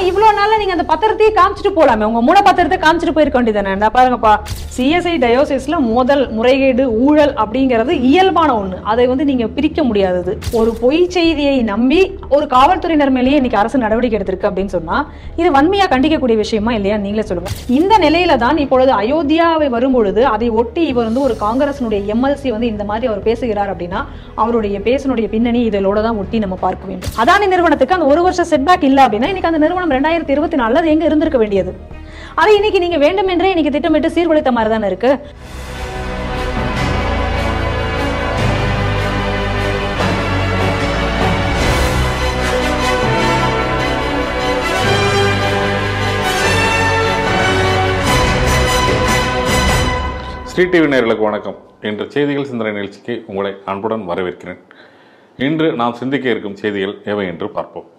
இவ்வளவு நாள்ல நீங்க அந்த பத்திரத்தையே காமிச்சிட்டு போலாமே, உங்க மூல பத்திரத்தை காமிச்சிட்டு போயிருக்க வேண்டியதானே. பாருங்கப்பா, சிஎஸ்ஐ டயோசிஸ்ல மோதல், முறைகேடு, ஊழல் அப்படிங்கிறது இயல்பான ஒண்ணு. அதை நீங்க பிரிக்க முடியாதது. ஒரு பொய் செய்தியை நம்பி ஒரு காவல்துறையினர் மேலேயே இன்னைக்கு அரசு நடவடிக்கை எடுத்திருக்கு அப்படின்னு சொன்னா இது வன்மையா கண்டிக்கக்கூடிய விஷயமா இல்லையா, நீங்களே சொல்லுங்க. இந்த நிலையில தான் இப்பொழுது அயோத்தியாவை வரும்பொழுது அதை ஒட்டி இவர் ஒரு காங்கிரசினுடைய எம்எல்சி இந்த மாதிரி அவர் பேசுகிறார் அப்படின்னா அவருடைய பேசினுடைய பின்னணி இதோட தான் ஒட்டி நம்ம பார்க்க வேண்டும். அதானி நிறுவனத்துக்கு அந்த ஒரு வருஷம் செட்பேக் இல்ல அப்படின்னா இன்னைக்கு அந்த நிறுவனம் 2024 அது எங்க இருந்திருக்க வேண்டியது. அதை இன்னைக்கு நீங்க வேண்டுமென்றே இன்னைக்கு திட்டமிட்டு சீர்குலைத்த மாதிரி தானே இருக்கு. ஸ்ரீ டிவி நேயர்களுக்கு வணக்கம். இன்று செய்திகள் சிந்தனை நிகழ்ச்சிக்கு உங்களை அன்புடன் வரவேற்கிறேன். இன்று நாம் சிந்திக்க இருக்கும் செய்திகள் எவை என்று பார்ப்போம்.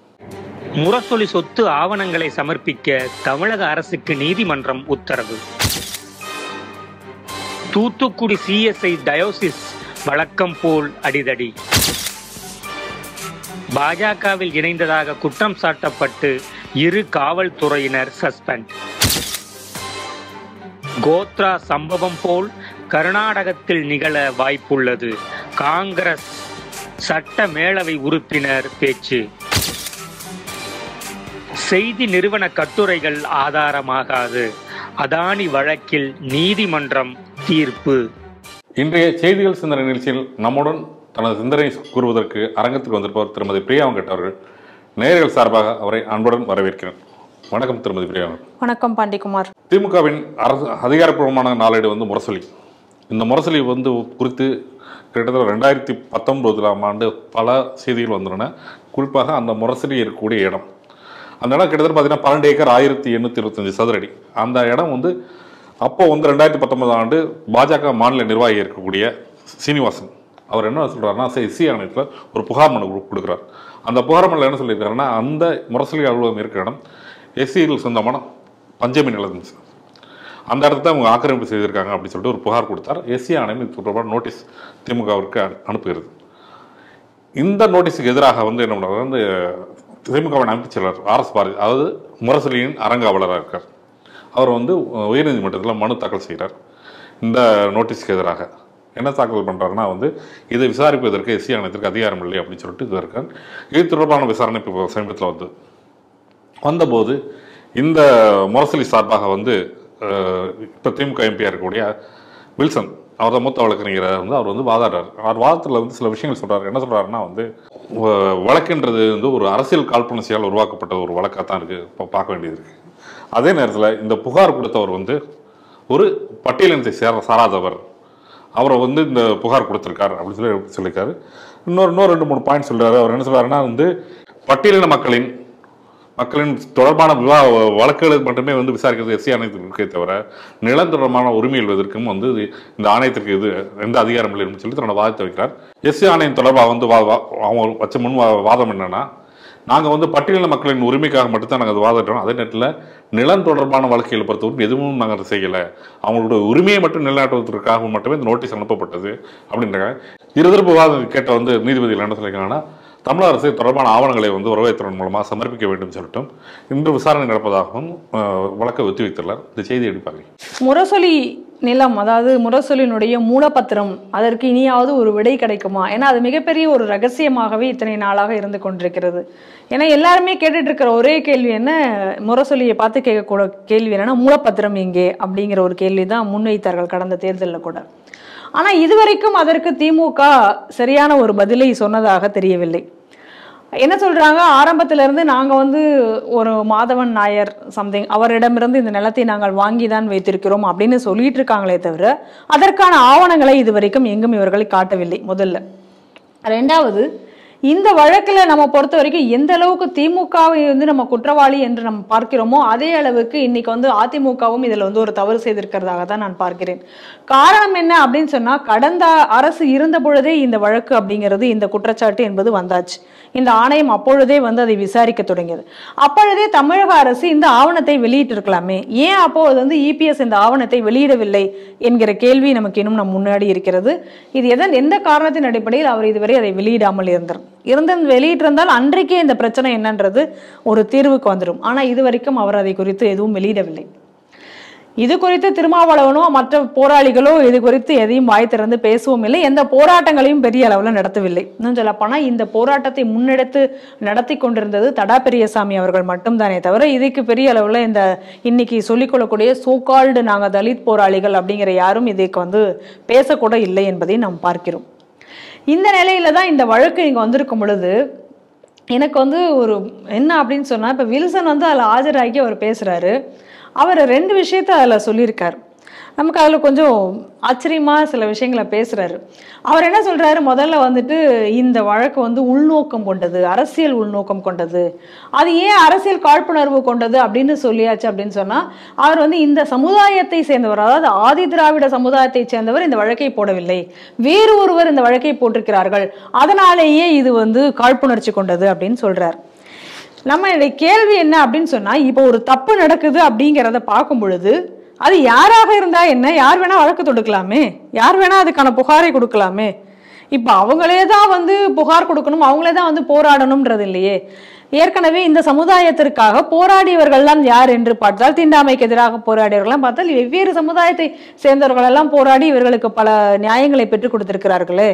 முரசொலி சொத்து ஆவணங்களை சமர்ப்பிக்க தமிழக அரசுக்கு நீதிமன்றம் உத்தரவு. தூத்துக்குடி சிஎஸ்ஐ டயோசிஸ் வழக்கம் போல் அடிதடி. பாஜகவில் இணைந்ததாக குற்றம் சாட்டப்பட்டு 2 காவல்துறையினர் சஸ்பெண்ட். கோத்ரா சம்பவம் போல் கர்நாடகத்தில் நிகழ வாய்ப்புள்ளது. காங்கிரஸ் சட்ட மேலவை உறுப்பினர் பேச்சு. செய்தி நிறுவன கட்டுரைகள் ஆதாரமாகாது. அதானி வழக்கில் நீதிமன்றம் தீர்ப்பு. இன்றைய செய்திகள் சிந்தனை நிகழ்ச்சியில் நம்முடன் தனது சிந்தனை கூறுவதற்கு அரங்கத்துக்கு வந்திருப்பவர் திருமதி பிரியா வெங்கட் அவர்கள். நேயர்கள் சார்பாக அவரை அன்புடன் வரவேற்கிறேன். வணக்கம் திருமதி பிரியா. வணக்கம் பாண்டிகுமார். திமுகவின் அதிகாரப்பூர்வமான நாளேடு முரசொலி. இந்த முரசொலி குறித்து கிட்டத்தட்ட 2019ஆம் ஆண்டு பல செய்திகள் வந்துள்ளன. குறிப்பாக அந்த முரசொலி இருக்கக்கூடிய இடம், அந்த இடம் கிட்டத்தட்ட பார்த்தீங்கன்னா 12 ஏக்கர் 1825 சதுர அடி. அந்த இடம் அப்போ 2019ஆம் ஆண்டு பாஜக மாநில நிர்வாகி இருக்கக்கூடிய சீனிவாசன் அவர் என்ன சொல்றாருன்னா, எஸ்சி ஆணையத்தில் ஒரு புகார் மனு கொடுக்குறார். அந்த புகார் மனுவில் என்ன சொல்லியிருக்காருன்னா, அந்த முரசொலி அலுவலகம் இருக்கிற இடம் எஸ்சிகளுக்கு சொந்தமான பஞ்சமி நிலம், அந்த இடத்த அவங்க ஆக்கிரமிப்பு செய்திருக்காங்க அப்படின்னு சொல்லிட்டு ஒரு புகார் கொடுத்தார். எஸ்சி ஆணையம் இது தொடர்பான நோட்டீஸ் திமுகவிற்கு அனுப்புகிறது. இந்த நோட்டீஸுக்கு எதிராக என்ன பண்ணுறாரு, திமுகவின் அமைப்புச் செயலர் RS பாரதி, அதாவது முரசொலியின் அரங்காவலராக இருக்கார், அவர் உயர்நீதிமன்றத்தில் மனு தாக்கல் செய்கிறார். இந்த நோட்டீஸுக்கு எதிராக என்ன தாக்கல் பண்ணுறாருன்னா, இதை விசாரிப்பதற்கு எஸ்சி ஆணையத்திற்கு அதிகாரம் இல்லை அப்படின்னு சொல்லிட்டு இது இருக்கார். இது தொடர்பான விசாரணை இப்போ சமீபத்தில் வந்தபோது இந்த முரசொலி சார்பாக இப்போ திமுக எம்பியாக இருக்கக்கூடிய வில்சன், அவர் தான் மூத்த வழக்கறிஞர், அவர் வாதாடுறார். அவர் வாதத்தில் சில விஷயங்கள் சொல்கிறார். என்ன சொல்கிறாருன்னா, வழக்குன்றது ஒரு அரசியல் காழ்ப்புணர்ச்சியால் உருவாக்கப்பட்ட ஒரு வழக்காக தான் இருக்குது, இப்போ பார்க்க வேண்டியது இருக்குது. அதே நேரத்தில் இந்த புகார் கொடுத்தவர் ஒரு பட்டியலினத்தை சாராதவர், அவரை இந்த புகார் கொடுத்துருக்கார் அப்படின்னு சொல்லியிருக்காரு. இன்னும் 2-3 பாயிண்ட் சொல்கிறாரு. அவர் என்ன சொல்கிறாருன்னா, பட்டியலின மக்களின் தொடர்பான வழக்குகளுக்கு மட்டுமே விசாரிக்கிறது எஸ்சி ஆணையத்திற்கு இருக்கே தவிர நிலம் தொடர்பான உரிமை எழுவதற்கும் இந்த ஆணையத்திற்கு இது எந்த அதிகாரம் இல்லைன்னு சொல்லி தன்னோட வாதத்தை வைக்கிறார். எஸ்சி ஆணையம் தொடர்பாக அவங்க வச்ச முன் வாதம் என்னன்னா, நாங்கள் பட்டியலின மக்களின் உரிமைக்காக மட்டும்தான் நாங்கள் அது வாதிட்டோம். அதே நேரத்தில் நிலம் தொடர்பான வழக்குகளை பொறுத்தவரைக்கும் எதுவும் நாங்கள் அதை செய்யலை, அவங்களோட உரிமையை மட்டும் நிலைநாட்டுவதற்காக மட்டுமே இந்த நோட்டீஸ் அனுப்பப்பட்டது அப்படின்றாங்க. இருதரப்பு வாதம் கேட்ட நீதிபதிகள் என்ன சொல்லியிருக்காங்கன்னா, தமிழக அரசு தொடர்பான ஆவணங்களை வரவேற்பதன் மூலமாக சமர்ப்பிக்க வேண்டும் சொல்லிட்டும் இன்று விசாரணை நடப்பதாகவும் வழக்கை ஒத்திவைத்துள்ளார். இந்த செய்தி எடுப்பாங்க. முரசொலி நிலம், அதாவது முரசொலியினுடைய மூலப்பத்திரம், அதற்கு இனியாவது ஒரு விடை கிடைக்குமா? ஏன்னா அது மிகப்பெரிய ஒரு ரகசியமாகவே இத்தனை நாளாக இருந்து கொண்டிருக்கிறது. ஏன்னா எல்லாருமே கேட்டுட்டு இருக்கிற ஒரே கேள்வி என்ன, முரசொலியை பார்த்து கேட்கக்கூட கேள்வி என்னன்னா, மூலப்பத்திரம் எங்கே அப்படிங்கிற ஒரு கேள்வி தான் முன்வைத்தார்கள் கடந்த தேர்தலில் கூட. ஆனால் இதுவரைக்கும் அதற்கு திமுக சரியான ஒரு பதிலை சொன்னதாக தெரியவில்லை. என்ன சொல்றாங்க, ஆரம்பத்திலிருந்து நாங்கள் ஒரு மாதவன் நாயர் சம்திங் அவரிடமிருந்து இந்த நிலத்தை நாங்கள் வாங்கி தான் வைத்திருக்கிறோம் அப்படின்னு சொல்லிட்டு இருக்காங்களே தவிர அதற்கான ஆவணங்களை இதுவரைக்கும் எங்கும் இவர்களை காட்டவில்லை. முதல்ல. ரெண்டாவது, இந்த வழக்கில் நம்ம பொறுத்த வரைக்கும் எந்த அளவுக்கு திமுகவை நம்ம குற்றவாளி என்று நம்ம பார்க்கிறோமோ அதே அளவுக்கு இன்னைக்கு அதிமுகவும் இதில் ஒரு தவறு செய்திருக்கிறதாக தான் நான் பார்க்கிறேன். காரணம் என்ன அப்படின்னு சொன்னா, கடந்த அரசு இருந்த பொழுதே இந்த வழக்கு அப்படிங்கிறது, இந்த குற்றச்சாட்டு என்பது வந்தாச்சு. இந்த ஆணையம் அப்பொழுதே அதை விசாரிக்க தொடங்கியது. அப்பொழுதே தமிழக அரசு இந்த ஆவணத்தை வெளியிட்டு இருக்கலாமே, ஏன் அப்போ EPS இந்த ஆவணத்தை வெளியிடவில்லை என்கிற கேள்வி நமக்கு இன்னும் முன்னாடி இருக்கிறது. இது எந்த காரணத்தின் அடிப்படையில் அவர் இதுவரை அதை வெளியிடாமல் இருந்தார்? வெளியிட்டிருந்தால் அன்றைக்கே இந்த பிரச்சனை என்னன்றது ஒரு தீர்வுக்கு வந்துடும். ஆனா இது வரைக்கும் அவர் அதை குறித்து எதுவும் வெளியிடவில்லை. இது குறித்து திருமாவளவனோ மற்ற போராளிகளோ இது குறித்து எதையும் வாய் திறந்து பேசவும் இல்லை. எந்த போராட்டங்களையும் பெரிய அளவுல நடத்தவில்லை. இன்னும் சொல்லப்போனா இந்த போராட்டத்தை முன்னெடுத்து நடத்தி கொண்டிருந்தது தடா பெரியசாமி அவர்கள் மட்டும்தானே தவிர இதுக்கு பெரிய அளவுல இந்த இன்னைக்கு சொல்லிக்கொள்ளக்கூடிய சோகால்டு நாங்க தலித் போராளிகள் அப்படிங்கிற யாரும் இதுக்கு பேசக்கூட இல்லை என்பதை நாம் பார்க்கிறோம். இந்த நிலையில தான் இந்த வழக்கு இங்க வந்திருக்கும் பொழுது எனக்கு ஒரு என்ன அப்படின்னு சொன்னா, இப்ப வில்சன் அதுல ஆஜராகி அவர் பேசுறாரு. அவர் 2 விஷயத்த அதில் சொல்லியிருக்கார். நமக்கு அதில் கொஞ்சம் ஆச்சரியமா சில விஷயங்களை பேசுறாரு. அவர் என்ன சொல்றாரு, முதல்ல இந்த வழக்கு உள்நோக்கம் கொண்டது, அரசியல் உள்நோக்கம் கொண்டது. அது ஏன் அரசியல் காழ்ப்புணர்வு கொண்டது அப்படின்னு சொல்லியாச்சு அப்படின்னு சொன்னா, அவர் இந்த சமுதாயத்தை சேர்ந்தவர், அதாவது ஆதி திராவிட சமுதாயத்தை சேர்ந்தவர் இந்த வழக்கை போடவில்லை, வேறு ஒருவர் இந்த வழக்கை போட்டிருக்கிறார்கள், அதனாலேயே இது காழ்ப்புணர்ச்சி கொண்டது அப்படின்னு சொல்றார். நம்ம கேள்வி என்ன அப்படின்னு சொன்னா, இப்போ ஒரு தப்பு நடக்குது அப்படிங்கிறத பார்க்கும் பொழுது அது யாராக இருந்தா என்ன, யார் வேணா வழக்கு தொடுக்கலாமே, யார் வேணா அதுக்கான புகாரை கொடுக்கலாமே. இப்ப அவங்களே தான் புகார் கொடுக்கணும், அவங்களே தான் போராடணும்ன்றது இல்லையே. ஏற்கனவே இந்த சமுதாயத்திற்காக போராடியவர்கள்லாம் யார் என்று பார்த்தால், தீண்டாமைக்கு எதிராக போராடியவர்கள்லாம் பார்த்தால் வெவ்வேறு சமுதாயத்தை சேர்ந்தவர்கள் எல்லாம் போராடி இவர்களுக்கு பல நியாயங்களை பெற்றுக் கொடுத்திருக்கிறார்களே.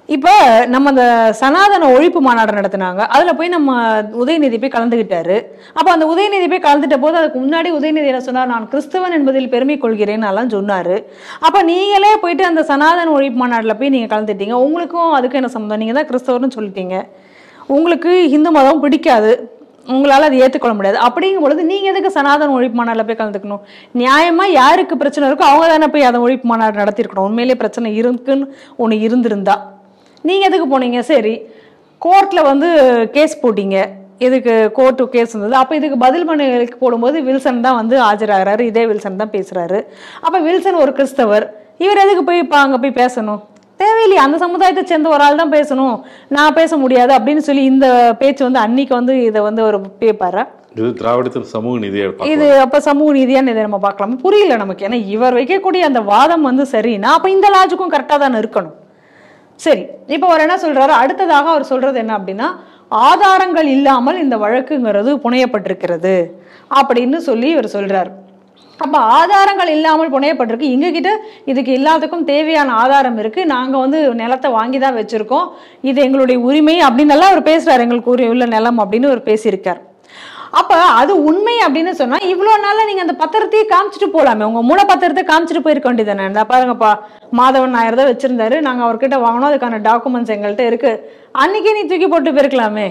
இப்ப நம்ம அந்த சனாதன ஒழிப்பு மாநாடு நடத்தினாங்க, அதுல போய் நம்ம உதயநிதி போய் கலந்துகிட்டாரு. அப்ப அந்த உதயநிதி போய் கலந்துட்ட போது அதுக்கு முன்னாடி உதயநிதி என்ன சொன்னார், நான் கிறிஸ்தவன் என்பதில் பெருமை கொள்கிறேன்னு எல்லாம் சொன்னாரு. அப்ப நீங்களே போயிட்டு அந்த சனாதன ஒழிப்பு மாநாடுல போய் நீங்க கலந்துட்டீங்க, உங்களுக்கும் அதுக்கு என்ன சம்பந்தம், நீங்க தான் கிறிஸ்தவர்னு சொல்லிட்டீங்க, உங்களுக்கு இந்து மதம் பிடிக்காது, உங்களால அதை ஏற்றுக்கொள்ள முடியாது, அப்படிங்கும் பொழுது நீங்க எதுக்கு சனாதன ஒழிப்பு மாநாடுல போய் கலந்துக்கணும்? நியாயமா யாருக்கு பிரச்சனை இருக்கோ அவங்க தானே போய் அதை ஒழிப்பு மாநாடு நடத்திருக்கணும். உண்மையிலேயே பிரச்சனை இருக்குன்னு ஒண்ணு இருந்திருந்தா நீங்க எதுக்கு போனீங்க? சரி, கோர்ட்ல கேஸ் போட்டீங்க, இதுக்கு கோர்ட்டு கேஸ் இருந்தது. அப்ப இதுக்கு பதில் மனுக்கு போடும்போது வில்சன் தான் ஆஜராகிறாரு, இதே வில்சன் தான் பேசுறாரு. அப்ப வில்சன் ஒரு கிறிஸ்தவர், இவர் எதுக்கு போய் அங்க போய் பேசணும்? தேவையில்லையே, அந்த சமுதாயத்தை சேர்ந்த ஒரு ஆள் தான் பேசணும், நான் பேச முடியாது அப்படின்னு சொல்லி இந்த பேச்சு அன்னைக்கு இதை ஒரு பேப்பாரு. இது திராவிடத்தின் சமூக நீதியா, இது அப்ப சமூக நீதியான்னு இதை நம்ம பார்க்கலாம். புரியல நமக்கு. ஏன்னா இவர் வைக்கக்கூடிய அந்த வாதம் சரின்னா அப்ப இந்த லாஜிக்கும் கரெக்டா தானே இருக்கணும். சரி, இப்ப அவர் என்ன சொல்றாரு, அடுத்ததாக அவர் சொல்றது என்ன அப்படின்னா, ஆதாரங்கள் இல்லாமல் இந்த வழக்குங்கிறது புனையப்பட்டிருக்கிறது அப்படின்னு சொல்லி இவர் சொல்றாரு. அப்ப ஆதாரங்கள் இல்லாமல் புனையப்பட்டிருக்கு, எங்க கிட்ட இதுக்கு எல்லாத்துக்கும் தேவையான ஆதாரம் இருக்கு, நாங்க நிலத்தை வாங்கிதான் வச்சிருக்கோம், இது எங்களுடைய உரிமை அப்படின்னு எல்லாம் அவர் பேசுறாரு, எங்களுக்கு உள்ள நிலம் அப்படின்னு அவர் பேசியிருக்கார். அப்ப அது உண்மை அப்படின்னு சொன்னா இவ்வளவு நாள நீங்க அந்த பத்திரத்தையே காமிச்சிட்டு போலாமே, உங்க மூல பத்திரத்தை காமிச்சிட்டு போயிருக்க வேண்டியதானே. பாருங்கப்பா, மாதவன் நாயர் தான் வச்சிருந்தாரு, நாங்க அவர்கிட்ட வாங்கணும், அதுக்கான டாக்குமெண்ட்ஸ் எங்கள்கிட்ட இருக்கு, அன்னைக்கே நீ தூக்கி போட்டு போயிருக்கலாமே.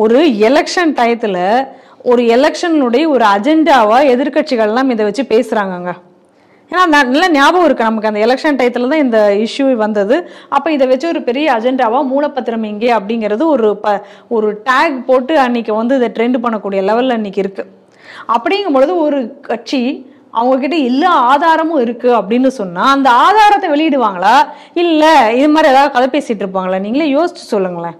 ஒரு எலெக்ஷன் டயத்துல ஒரு எலெக்ஷனுடைய ஒரு அஜெண்டாவா எதிர்கட்சிகள் எல்லாம் இதை வச்சு பேசுறாங்க. ஏன்னா நல்ல ஞாபகம் இருக்கு நமக்கு, அந்த எலெக்ஷன் டயத்துல தான் இந்த இஷ்யூ வந்தது. அப்ப இதை வச்சு ஒரு பெரிய அஜெண்டாவா மூலப்பத்திரம் எங்கே அப்படிங்கிறது ஒரு டேக் போட்டு அன்னைக்கு இதை ட்ரெண்ட் பண்ணக்கூடிய லெவல்ல அன்னைக்கு இருக்கு. அப்படிங்கும் பொழுது ஒரு கட்சி அவங்க கிட்ட எல்லா ஆதாரமும் இருக்கு அப்படின்னு சொன்னா அந்த ஆதாரத்தை வெளியிடுவாங்களா, இல்ல இது மாதிரி ஏதாவது கதை பேசிட்டு இருப்பாங்களா? நீங்களே யோசிச்சு சொல்லுங்களேன்.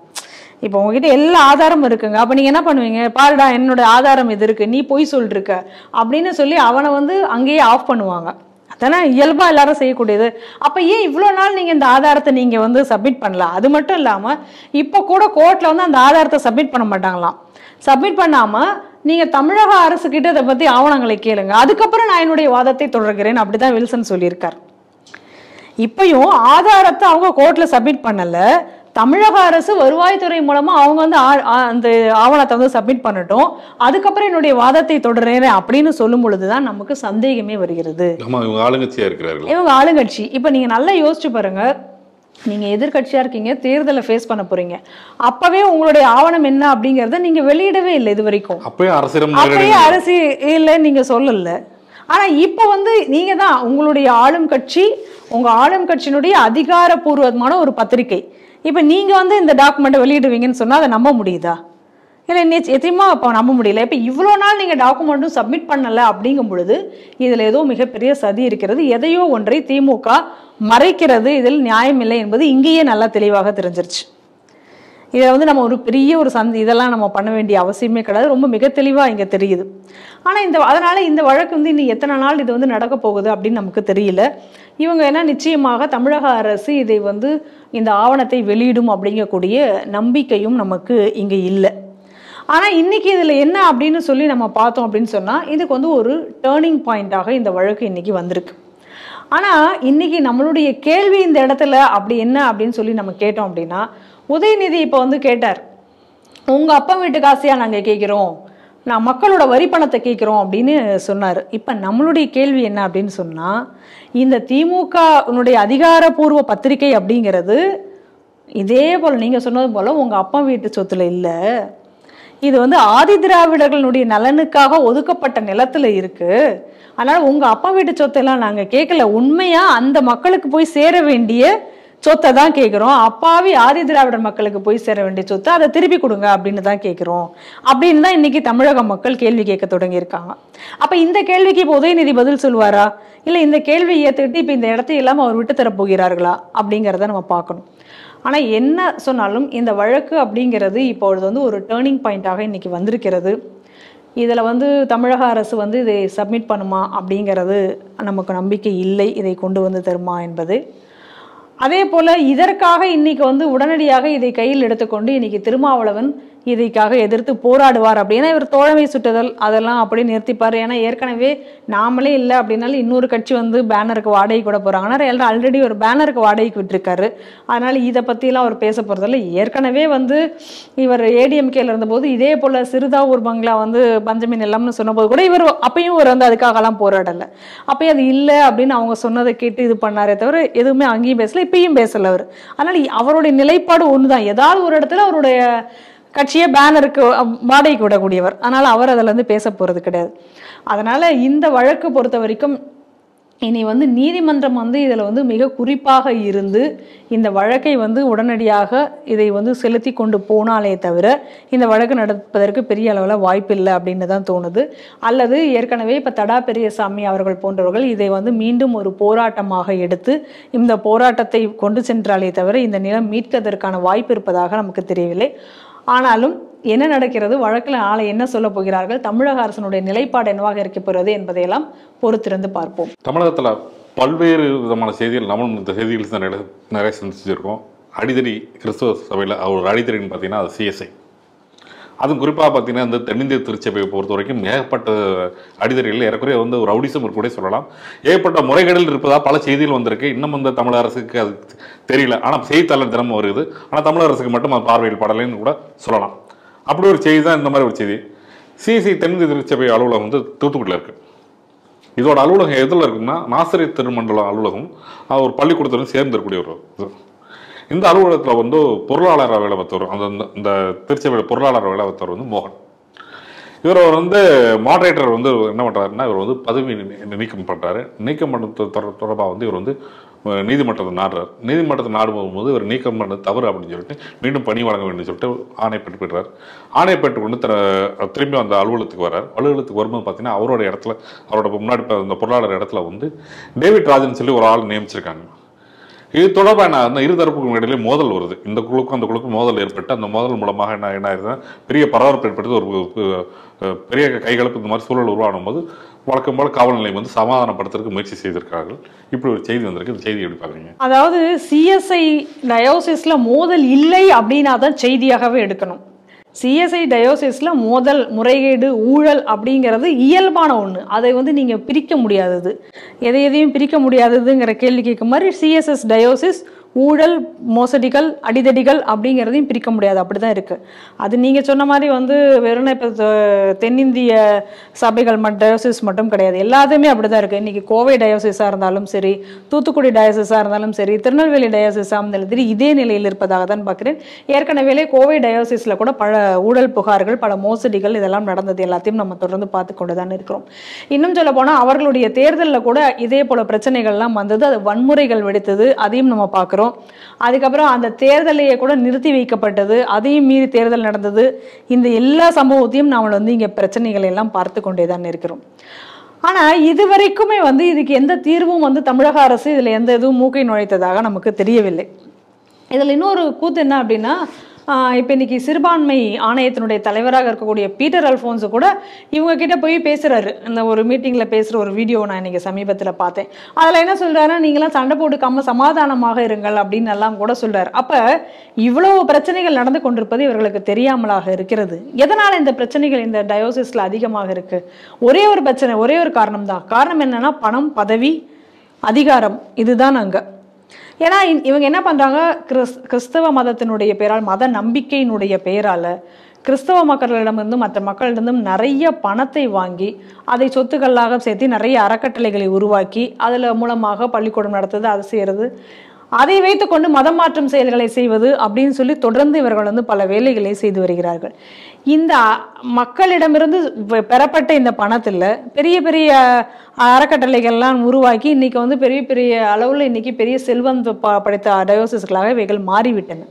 இப்போ உங்ககிட்ட எல்லா ஆதாரமும் இருக்குங்க, அப்ப நீங்க என்ன பண்ணுவீங்க, பாருடா என்னோட ஆதாரம் இது இருக்கு, நீ பொய் சொல்லிருக்க அப்படின்னு சொல்லி அவனை அங்கேயே ஆஃப் பண்ணுவாங்க. அதானே இயல்பா எல்லாரும் செய்யக்கூடியது. அப்ப ஏன் இவ்வளவு நாள் நீங்க இந்த ஆதாரத்தை நீங்க சப்மிட் பண்ணலாம்? அது மட்டும் இல்லாம இப்ப கூட கோர்ட்ல அந்த ஆதாரத்தை சப்மிட் பண்ண மாட்டாங்களாம். சப்மிட் பண்ணாம நீங்க தமிழக அரசு கிட்ட இதை பத்தி ஆவணங்களை கேளுங்க, அதுக்கப்புறம் நான் என்னுடைய வாதத்தை தொடர்கிறேன் அப்படிதான் வில்சன் சொல்லியிருக்கார். இப்பயும் ஆதாரத்தை அவங்க கோர்ட்ல சப்மிட் பண்ணல, தமிழக அரசு வருவாய்த்துறை மூலமா அவங்க அந்த ஆவணத்தை சப்மிட் பண்ணட்டும், அதுக்கப்புறம் என்னுடைய வாதத்தை தொடர்றேன் அப்படின்னு சொல்லும் பொழுதுதான் நமக்கு சந்தேகமே வருகிறது. இவங்க ஆளுங்கட்சி. இப்ப நீங்க நல்லா யோசிச்சு பாருங்க, நீங்க எதிர்கட்சியா இருக்கீங்க, தேர்தலை ஃபேஸ் பண்ண போறீங்க, அப்பவே உங்களுடைய ஆவணம் என்ன அப்படிங்கறத நீங்க வெளியிடவே இல்லை இது வரைக்கும். அப்பவே அரசியல் நீங்க சொல்லல. ஆனா இப்ப நீங்க தான் உங்களுடைய ஆளும் கட்சி, உங்க ஆளும் கட்சியினுடைய அதிகாரப்பூர்வமான ஒரு பத்திரிகை, இப்ப நீங்க இந்த டாக்குமெண்ட் வெளியிடுவீங்கன்னு சொன்னா அதை நம்ப முடியுதா? இல்லை நிச்சயமா அப்போ நம்ப முடியல. இப்போ இவ்வளோ நாள் நீங்கள் டாக்குமெண்ட்டும் சப்மிட் பண்ணலை அப்படிங்கும் பொழுது இதில் ஏதோ மிகப்பெரிய சதி இருக்கிறது, எதையோ ஒன்றை திமுக மறைக்கிறது, இதில் நியாயம் இல்லை என்பது இங்கேயே நல்லா தெளிவாக தெரிஞ்சிருச்சு. இதை வந்து நம்ம ஒரு பெரிய ஒரு இதெல்லாம் நம்ம பண்ண வேண்டிய அவசியமே கிடையாது. ரொம்ப மிக தெளிவாக இங்கே தெரியுது. ஆனால் அதனால இந்த வழக்கு வந்து இன்னும் எத்தனை நாள் இது வந்து நடக்க போகுது அப்படின்னு நமக்கு தெரியல. இவங்க என்ன நிச்சயமாக தமிழக அரசு இதை வந்து இந்த ஆவணத்தை வெளியிடும் அப்படிங்கக்கூடிய நம்பிக்கையும் நமக்கு இங்கே இல்லை. ஆனால் இன்னைக்கு இதில் என்ன அப்படின்னு சொல்லி நம்ம பார்த்தோம் அப்படின்னு சொன்னால், இதுக்கு வந்து ஒரு டேர்னிங் பாயிண்டாக இந்த வழக்கு இன்னைக்கு வந்திருக்கு. ஆனால் இன்னைக்கு நம்மளுடைய கேள்வி இந்த இடத்துல அப்படி என்ன அப்படின்னு சொல்லி நம்ம கேட்டோம் அப்படின்னா, உதயநிதி இப்போ வந்து கேட்டார், உங்கள் அப்பா வீட்டு காசியா நாங்கள் கேட்குறோம், நான் மக்களோட வரி பணத்தை கேட்குறோம் அப்படின்னு சொன்னார். இப்போ நம்மளுடைய கேள்வி என்ன அப்படின்னு சொன்னால், இந்த திமுகனுடைய அதிகாரப்பூர்வ பத்திரிகை அப்படிங்கிறது இதே போல் நீங்கள் சொன்னது போல் உங்கள் அப்பா வீட்டு சொத்துல இல்லை, இது வந்து ஆதி திராவிடர்களுடைய நலனுக்காக ஒதுக்கப்பட்ட நிலத்துல இருக்கு, அதனால உங்க அப்பா வீட்டு சொத்தெல்லாம் நாங்க கேட்கல, உண்மையா அந்த மக்களுக்கு போய் சேர வேண்டிய சொத்தை தான் கேட்குறோம், அப்பாவி ஆதி திராவிடர் மக்களுக்கு போய் சேர வேண்டிய சொத்தை அதை திருப்பி கொடுங்க அப்படின்னு தான் கேட்குறோம் அப்படின்னு தான் இன்னைக்கு தமிழக மக்கள் கேள்வி கேட்க தொடங்கியிருக்காங்க. அப்ப இந்த கேள்விக்கு இப்போ உதயநிதி பதில் சொல்லுவாரா, இல்லை இந்த கேள்வியை ஏற்றுக்கிட்டு இப்போ இந்த இடத்தையெல்லாம் அவர் விட்டு தர போகிறார்களா அப்படிங்கிறத நம்ம பார்க்கணும். ஆனால் என்ன சொன்னாலும் இந்த வழக்கு அப்படிங்கிறது இப்பொழுது வந்து ஒரு டேர்னிங் பாயிண்டாக இன்னைக்கு வந்திருக்கிறது. இதில் வந்து தமிழக அரசு வந்து இதை சப்மிட் பண்ணுமா அப்படிங்கிறது நமக்கு நம்பிக்கை இல்லை, இதை கொண்டு வந்து தருமா என்பது. அதே போல் இதற்காக இன்னைக்கு வந்து உடனடியாக இதை கையில் எடுத்துக்கொண்டு இன்னைக்கு திருமாவளவன் இதைக்காக எதிர்த்து போராடுவார் அப்படின்னா, இவர் தோழமை சுட்டுதல் அதெல்லாம் அப்படி நிறுத்திப்பார். ஏன்னா ஏற்கனவே நாமளே இல்லை அப்படின்னாலும் இன்னொரு கட்சி வந்து பேனருக்கு வாடகை கூட போகிறாங்க. ஆனால் ஆல்ரெடி ஒரு பேனருக்கு வாடகைக்கு விட்டுருக்காரு. அதனால் இதை பற்றிலாம் அவர் பேச போகிறதில்ல. ஏற்கனவே வந்து இவர் ஏடிஎம்கேல இருந்தபோது இதே போல் சிறுதாவூர் பங்களா வந்து பஞ்சமின் எல்லாம்னு சொன்னபோது கூட இவர் அப்பயும் இவர் வந்து அதுக்காகலாம் போராடலை. அப்பயும் அது இல்லை அப்படின்னு அவங்க சொன்னதை கேட்டு இது பண்ணாரே தவிர எதுவுமே அங்கேயும் பேசலை, இப்பயும் பேசலை அவர். அதனால் அவருடைய நிலைப்பாடு ஒன்று தான், ஏதாவது ஒரு இடத்துல அவருடைய கட்சியை பேனருக்கு வாடகைக்கு விடக்கூடியவர். அதனால அவர் அதில் வந்து பேச போறது கிடையாது. அதனால இந்த வழக்கு பொறுத்த வரைக்கும் இனி வந்து நீதிமன்றம் வந்து இதில் வந்து மிக குறிப்பாக இருந்து இந்த வழக்கை வந்து உடனடியாக இதை வந்து செலுத்தி கொண்டு போனாலே தவிர இந்த வழக்கு நடப்பதற்கு பெரிய அளவில் வாய்ப்பு இல்லை அப்படின்னு தான் தோணுது. அல்லது ஏற்கனவே இப்போ தடா பெரியசாமி அவர்கள் போன்றவர்கள் இதை வந்து மீண்டும் ஒரு போராட்டமாக எடுத்து இந்த போராட்டத்தை கொண்டு சென்றாலே தவிர இந்த நிலம் மீட்பதற்கான வாய்ப்பு இருப்பதாக நமக்கு தெரியவில்லை. ஆனாலும் என்ன நடக்கிறது, வழக்கில் ஆளை என்ன சொல்ல போகிறார்கள், தமிழக அரசனுடைய நிலைப்பாடு என்னவாக இருக்க போகிறது என்பதையெல்லாம் பொறுத்திருந்து பார்ப்போம். தமிழகத்தில் பல்வேறு விதமான செய்திகள் நம்மளும் இந்த செய்திகள் தான் நிறைய சந்திச்சிருக்கோம். அடிதடி கிறிஸ்தவ சபையில் ஒரு அடிதடின்னு பார்த்தீங்கன்னா அது சிஎஸ்ஐ. அதுவும் குறிப்பாக பார்த்தீங்கன்னா இந்த தென்னிந்திய திருச்சபையை பொறுத்த வரைக்கும் ஏகப்பட்ட அடிதடிகள் ஏறக்குறைய வந்து ஒரு ரவுடிசம் கூட சொல்லலாம். ஏகப்பட்ட முறைகேடுகள் இருப்பதாக பல செய்திகள் வந்திருக்கு. இன்னும் வந்து தமிழக அரசுக்கு அது தெரியல. ஆனால் செய்தித்தாளர் தினமும் வருது. ஆனால் தமிழக அரசுக்கு மட்டும் அது பார்வையில் படலைன்னு கூட சொல்லலாம். அப்படி ஒரு செய்தி தான் இந்த மாதிரி ஒரு செய்தி. சிஎஸ்ஐ தென்னிந்திய திருச்சபை அலுவலகம் வந்து தூத்துக்குடியில் இருக்குது. இதோட அலுவலகம் எதில் இருக்குன்னா நாசரேத் திருமண்டலம் அலுவலகம், ஒரு பள்ளிக்கூடத்துடன் சேர்ந்து இருக்கக்கூடிய ஒரு இது. இந்த அலுவலகத்தில் வந்து பொருளாளர் வேலை பார்த்தவர், அந்த திருச்சபையில் பொருளாளர் வேலை பார்த்தவர் வந்து மோகன். இவர் வந்து மாடரேட்டர் வந்து என்ன பண்ணுறாருன்னா, இவர் வந்து பதவி நீக்கம் பண்ணுறாரு. நீக்கம் பண்ணது தொடர்பாக வந்து இவர் வந்து நீதிமன்றத்தை நாடுறார். நீதிமன்றத்தை நாடும் போது இவர் நீக்கம் பண்ணது தவறு அப்படின்னு சொல்லிட்டு மீண்டும் பணி வழங்க வேண்டும் சொல்லிட்டு ஆணை பெற்று போய்ட்றாரு. ஆணை பெற்றுக்கொண்டு திரும்பி அந்த அலுவலகத்துக்கு வர்றார். அலுவலகத்துக்கு வரும்போது பார்த்தீங்கன்னா அவரோட இடத்துல, அவரோட முன்னாடி அந்த பொருளாளர் இடத்துல வந்து டேவிட் ராஜன் சொல்லி ஒரு ஆள் நியமிச்சிருக்காங்க. இது தொடர்பாக என்ன இருதரப்புக்கும் இடையிலே மோதல் வருது. இந்த குழுக்கும் அந்த குழுக்கும் மோதல் ஏற்பட்டு அந்த மோதல் மூலமாக என்ன ஆயிருந்தா பெரிய பரபரப்பு ஏற்படுத்தி ஒரு பெரிய கைகலப்பு இந்த மாதிரி சூழல் உருவாகும் போது வழக்கம் போல காவல் நிலையம் வந்து சமாதானப்படுத்துறதுக்கு முயற்சி செய்திருக்கார்கள். இப்படி ஒரு செய்தி வந்திருக்கு. இந்த செய்தி எப்படி பாக்குறீங்க? அதாவது சிஎஸ்ஐ டயோசிஸ்ல மோதல் இல்லை அப்படின்னா தான் செய்தியாகவே எடுக்கணும். சிஎஸ்ஐ டயோசிஸ்ல மோதல், முறைகேடு, ஊழல் அப்படிங்கிறது இயல்பான ஒன்று. அதை வந்து நீங்கள் பிரிக்க முடியாதது, எதையும் பிரிக்க முடியாததுங்கிற கேள்வி கேட்கும் மாதிரி சிஎஸ்எஸ் டயோசிஸ் ஊழல், மோசடிகள், அடிதடிகள் அப்படிங்கிறதையும் பிரிக்க முடியாது. அப்படி தான் இருக்குது. அது நீங்கள் சொன்ன மாதிரி வந்து வெறும் இப்போ தென்னிந்திய சபைகள் டயோசிஸ் மட்டும் கிடையாது, எல்லாத்தையுமே அப்படி தான் இருக்குது. இன்றைக்கி கோவை டயோசிஸாக இருந்தாலும் சரி, தூத்துக்குடி டயோசிஸாக இருந்தாலும் சரி, திருநெல்வேலி டயோசிஸாக இருந்தாலும் சரி, இதே நிலையில் இருப்பதாக தான் பார்க்குறேன். ஏற்கனவே கோவை டயோசிஸில் கூட பல ஊழல் புகார்கள், பல மோசடிகள் இதெல்லாம் நடந்தது. எல்லாத்தையும் நம்ம தொடர்ந்து பார்த்து கொண்டு தான் இருக்கிறோம். இன்னும் சொல்ல போனால் அவர்களுடைய தேர்தலில் கூட இதே போல பிரச்சனைகள்லாம் வந்தது. அது வன்முறைகள் வெடித்தது, அதையும் நம்ம பார்க்குறோம். அதுக்கப்புறம் அந்த தேர்தலையே கூட நிறுத்தி வைக்கப்பட்டது, அதையும் மீறி தேர்தல் நடந்தது. இந்த எல்லா சம்பவத்தையும் நாம் வந்து இங்கே பிரச்சனைகளை எல்லாம் பார்த்து கொண்டே தான் இருக்கிறோம். ஆனால் இதுவரைக்குமே வந்து இதுக்கு எந்த தீர்வும் வந்து தமிழக அரசு இதில் எந்த இதுவும் மூக்கை நுழைத்ததாக நமக்கு தெரியவில்லை. இதில் இன்னொரு கூத்து என்ன அப்படின்னா, இப்போ இன்னைக்கு சிறுபான்மை ஆணையத்தினுடைய தலைவராக இருக்கக்கூடிய பீட்டர் அல்ஃபோன்ஸ் கூட இவங்க கிட்ட போய் பேசுறாரு. இந்த ஒரு மீட்டிங்ல பேசுற ஒரு வீடியோ நான் இன்னைக்கு சமீபத்தில் பார்த்தேன். அதில் என்ன சொல்றாருன்னா, நீங்களாம் சண்டை போட்டுக்காம சமாதானமாக இருங்கள் அப்படின்னு எல்லாம் கூட சொல்றாரு. அப்ப இவ்வளவு பிரச்சனைகள் நடந்து கொண்டிருப்பது இவர்களுக்கு தெரியாமலாக இருக்கிறது. எதனால இந்த பிரச்சனைகள் இந்த டயோசிஸ்ல அதிகமாக இருக்கு? ஒரே ஒரு பிரச்சனை, ஒரே ஒரு காரணம் தான். காரணம் என்னன்னா பணம், பதவி, அதிகாரம். இதுதான் அங்க. ஏன்னா இவங்க என்ன பண்றாங்க, கிறிஸ்தவ மதத்தினுடைய பெயரால், மத நம்பிக்கையினுடைய பெயரால கிறிஸ்தவ மக்களிடமிருந்தும் மற்ற மக்களிடமும் நிறைய பணத்தை வாங்கி அதை சொத்துக்களாக சேர்த்து நிறைய அறக்கட்டளைகளை உருவாக்கி அதில் மூலமாக பள்ளிக்கூடம் நடத்துது, அது செய்யறது, அதை வைத்துக்கொண்டு மதம் மாற்றும் செயல்களை செய்வது அப்படின்னு சொல்லி தொடர்ந்து இவர்கள் பல வேலைகளை செய்து வருகிறார்கள். இந்த மக்களிடமிருந்து பெறப்பட்ட இந்த பணத்தில் பெரிய பெரிய அறக்கட்டளைகள்லாம் உருவாக்கி இன்னைக்கு பெரிய பெரிய அளவில் இன்னைக்கு பெரிய செல்வந்த படைத்த டயோசிஸ்களாக இவைகள் மாறிவிட்டன.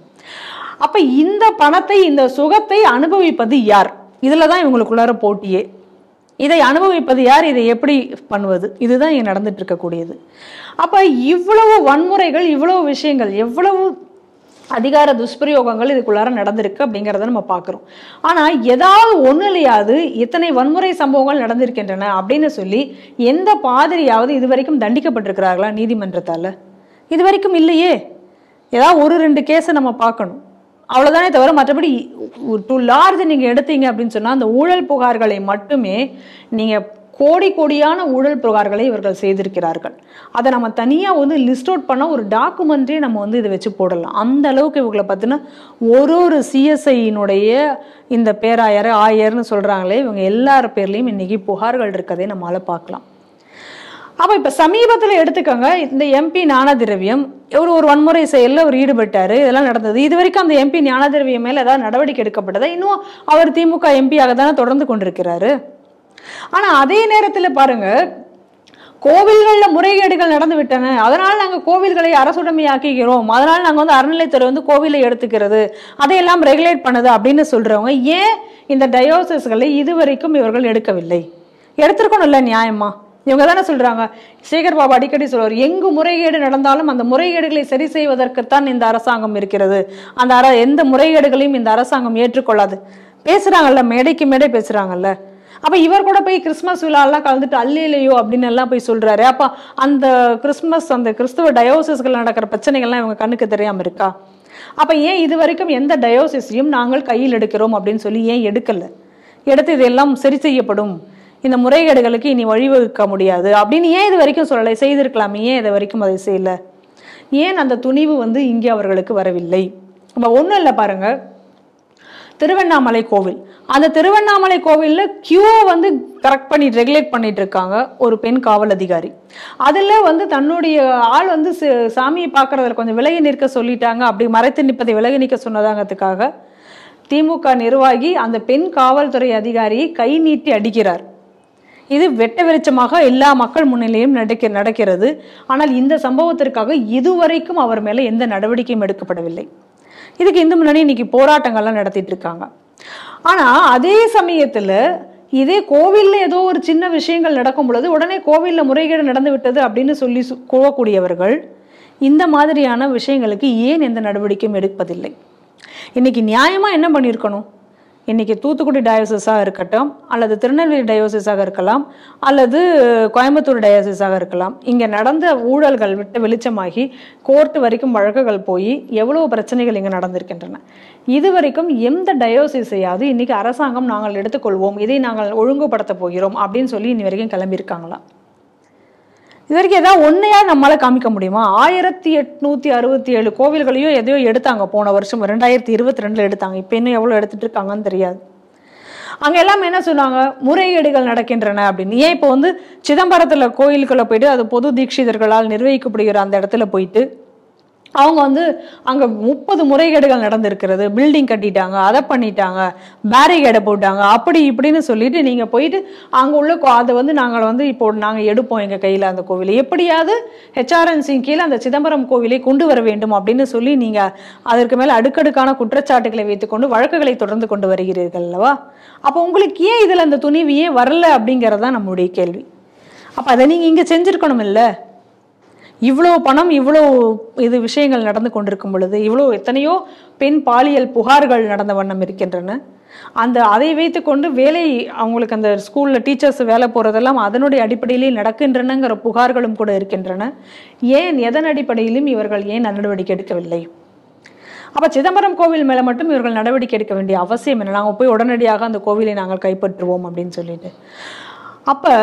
அப்ப இந்த பணத்தை, இந்த சுகத்தை அனுபவிப்பது யார்? இதுல தான் இவங்களுக்குள்ளார போட்டியே. இதை அனுபவிப்பது யார்? இதை எப்படி பண்ணுவது? இதுதான் இங்க நடந்துட்டு இருக்கக்கூடியது. அப்ப இவ்வளவு வன்முறைகள், இவ்வளவு விஷயங்கள், எவ்வளவு அதிகார துஷ்பிரயோகங்கள் இதுக்குள்ளார நடந்திருக்கு அப்படிங்கிறத நம்ம பார்க்கிறோம். ஆனா ஏதாவது ஒண்ணுலையாவது இத்தனை வன்முறை சம்பவங்கள் நடந்திருக்கின்றன அப்படின்னு சொல்லி எந்த பாதிரியாவது இதுவரைக்கும் தண்டிக்கப்பட்டிருக்கிறார்களா நீதிமன்றத்தால? இது வரைக்கும் இல்லையே. ஏதாவது ஒரு 2 கேஸை நம்ம பார்க்கணும், அவ்வளவுதானே தவிர மற்றபடி டு லார்ஜ் நீங்க எடுத்தீங்க அப்படின்னு சொன்னா அந்த ஊழல் புகார்களை மட்டுமே நீங்க கோடி கோடியான ஊழல் புகார்களை இவர்கள் செய்திருக்கிறார்கள். அதை நம்ம தனியா லிஸ்ட் அவுட் பண்ண ஒரு டாக்குமெண்ட்ரியே நம்ம இதை வச்சு போடலாம். அந்த அளவுக்கு இவங்களை பார்த்தீங்கன்னா ஒரு சிஎஸ்ஐயினுடைய இந்த பேராயர், ஆயர்னு சொல்றாங்களே, இவங்க எல்லார் பேர்லயும் இன்னைக்கு புகார்கள் இருக்கதை நம்மளால பார்க்கலாம். அப்ப இப்ப சமீபத்துல எடுத்துக்கோங்க, இந்த எம்பி ஞானதிரவியம் ஒரு வன்முறை செயல்ல அவர் ஈடுபட்டாரு, இதெல்லாம் நடந்தது. இது வரைக்கும் அந்த எம்பி ஞானதிரவியம் மேல ஏதாவது நடவடிக்கை எடுக்கப்பட்டதா? இன்னும் அவர் திமுக எம்பியாக தானே தொடர்ந்து கொண்டிருக்கிறாரு. ஆனா அதே நேரத்துல பாருங்க, கோவில்கள்ல முறைகேடுகள் நடந்து விட்டன, அதனால நாங்க கோவில்களை அரசுடைமையாக்குகிறோம், அதனால நாங்க அறநிலைத்துறை கோவிலை எடுத்துக்கிறது, அதையெல்லாம் ரெகுலேட் பண்ணுது அப்படின்னு சொல்றவங்க ஏன் இந்த டயோசிஸ்களை இதுவரைக்கும் இவர்கள் எடுக்கவில்லை? எடுத்திருக்கணும் இல்ல நியாயமா? இவங்க தானே சொல்றாங்க, சேகர் பாபு அடிக்கடி சொல்றாரு, எங்கு முறைகேடு நடந்தாலும் அந்த முறைகேடுகளை சரி செய்வதற்குத்தான் இந்த அரசாங்கம் இருக்கிறது, அந்த எந்த முறைகேடுகளையும் இந்த அரசாங்கம் ஏற்றுக்கொள்ளாது பேசுறாங்கல்ல, மேடைக்கு மேடை பேசுறாங்கல்ல. அப்ப இவர் கூட போய் கிறிஸ்துமஸ் விழாலாம் கலந்துட்டு அல்லையோ அப்படின்னு எல்லாம் போய் சொல்றாரு. அப்ப அந்த கிறிஸ்துமஸ், அந்த கிறிஸ்துவ டயோசிஸ்கள் நடக்கிற பிரச்சனைகள்லாம் இவங்க கண்ணுக்கு தெரியாம இருக்கா? அப்ப ஏன் இது வரைக்கும் எந்த டயோசிஸையும் நாங்கள் கையில் எடுக்கிறோம் அப்படின்னு சொல்லி ஏன் எடுக்கல? எடுத்து இதெல்லாம் சரி செய்யப்படும், இந்த முறைகேடுகளுக்கு இனி வழிவகுக்க முடியாது அப்படின்னு ஏன் இது வரைக்கும் சொல்லலை? செய்திருக்கலாமே, ஏன் இது வரைக்கும் அதை செய்யல? ஏன் அந்த துணிவு இங்கே அவர்களுக்கு வரவில்லை? அப்ப ஒண்ணும் இல்லை பாருங்க, திருவண்ணாமலை கோவில், அந்த திருவண்ணாமலை கோவில்ல கியூவை கரெக்ட் பண்ணி ரெகுலேட் பண்ணிட்டு இருக்காங்க ஒரு பெண் காவல் அதிகாரி. அதுல தன்னுடைய ஆள் சாமியை பார்க்கறதுல கொஞ்சம் விலகி நிற்க சொல்லிட்டாங்க, அப்படி மறைத்து நிற்பதை விலகி நிற்க சொன்னதாங்கிறதுக்காக திமுக நிர்வாகி அந்த பெண் காவல்துறை அதிகாரியை கை நீட்டி அடிக்கிறார். இது வெட்ட வெளிச்சமாக எல்லா மக்கள் முன்னிலையும் நடக்கிறது. ஆனால் இந்த சம்பவத்திற்காக இதுவரைக்கும் அவர் மேல எந்த நடவடிக்கையும் எடுக்கப்படவில்லை. இதுக்கு இந்த முன்னாடி இன்னைக்கு போராட்டங்கள்லாம் நடத்திட்டு இருக்காங்க. ஆனா அதே சமயத்துல இதே கோவில்ல ஏதோ ஒரு சின்ன விஷயங்கள் நடக்கும் பொழுது உடனே கோவில்ல முறைகேடு நடந்து விட்டது அப்படின்னு சொல்லி கூறக்கூடியவர்கள் இந்த மாதிரியான விஷயங்களுக்கு ஏன் எந்த நடவடிக்கையும் எடுப்பதில்லை? இன்னைக்கு நியாயமா என்ன பண்ணியிருக்கணும்? இன்னைக்கு தூத்துக்குடி டயோசிஸாக இருக்கட்டும், அல்லது திருநெல்வேலி டயோசிஸாக இருக்கலாம், அல்லது கோயம்புத்தூர் டயோசிஸாக இருக்கலாம், இங்கே நடந்த ஊழல்கள் விட்டு வெளிச்சமாகி கோர்ட்டு வரைக்கும் வழக்குகள் போய் எவ்வளவு பிரச்சனைகள் இங்கே நடந்திருக்கின்றன. இது வரைக்கும் எந்த டயோசிஸையாவது இன்னைக்கு அரசாங்கம் நாங்கள் எடுத்துக்கொள்வோம், இதை நாங்கள் ஒழுங்குபடுத்த போகிறோம் அப்படின்னு சொல்லி இன்னி வரைக்கும் கிளம்பியிருக்காங்களா? இது வரைக்கும் ஏதாவது ஒன்னையா நம்மளால காமிக்க முடியுமா? 1867 கோவில்களையும் எதையோ எடுத்தாங்க போன வருஷம் 2022 எடுத்தாங்க. இப்ப இன்னும் எவ்வளவு எடுத்துட்டு இருக்காங்கன்னு தெரியாது. அங்க எல்லாம் என்ன சொன்னாங்க, முறைகேடுகள் நடக்கின்றன அப்படின்னு. ஏன் இப்போ சிதம்பரத்துல கோயிலுக்குள்ள போயிட்டு அது பொது தீட்சிதர்களால் நிர்வகிக்கப்படுகிற அந்த இடத்துல போயிட்டு அவங்க அங்க 30 முறைகேடுகள் நடந்திருக்கிறது, பில்டிங் கட்டிட்டாங்க, அதை பண்ணிட்டாங்க, பேரிகேடை போட்டாங்க, அப்படி இப்படின்னு சொல்லிட்டு நீங்க போயிட்டு அங்க உள்ள அதை நாங்கள் இப்போ நாங்க எடுப்போம் எங்க கையில அந்த கோவிலை, எப்படியாவது HRNC கீழே அந்த சிதம்பரம் கோவிலை கொண்டு வர வேண்டும் அப்படின்னு சொல்லி நீங்க அதற்கு மேல அடுக்கடுக்கான குற்றச்சாட்டுகளை வைத்துக்கொண்டு வழக்குகளை தொடர்ந்து கொண்டு வருகிறீர்கள் அல்லவா? அப்போ உங்களுக்கு ஏன் இதுல அந்த துணிவு ஏன் வரல அப்படிங்கறதுதான் நம்முடைய கேள்வி. அப்ப அதை நீங்க இங்க செஞ்சிருக்கணும் இல்ல? இவ்வளோ பணம், இவ்வளோ இது விஷயங்கள் நடந்து கொண்டிருக்கும் பொழுது, இவ்வளோ எத்தனையோ பெண் பாலியல் புகார்கள் நடந்த வண்ணம் இருக்கின்றன. அதை வைத்துக்கொண்டு வேலை, அவங்களுக்கு அந்த ஸ்கூலில் டீச்சர்ஸ் வேலை போகிறதெல்லாம் அதனுடைய அடிப்படையிலே நடக்கின்றனங்கிற புகார்களும் கூட இருக்கின்றன. ஏன், எதன் அடிப்படையிலும் இவர்கள் ஏன் நடவடிக்கை எடுக்கவில்லை? அப்போ சிதம்பரம் கோவில் மேலே மட்டும் இவர்கள் நடவடிக்கை எடுக்க வேண்டிய அவசியம் என்ன? நாங்கள் போய் உடனடியாக அந்த கோவிலை நாங்கள் கைப்பற்றுவோம் அப்படின்னு சொல்லிட்டு. அப்போ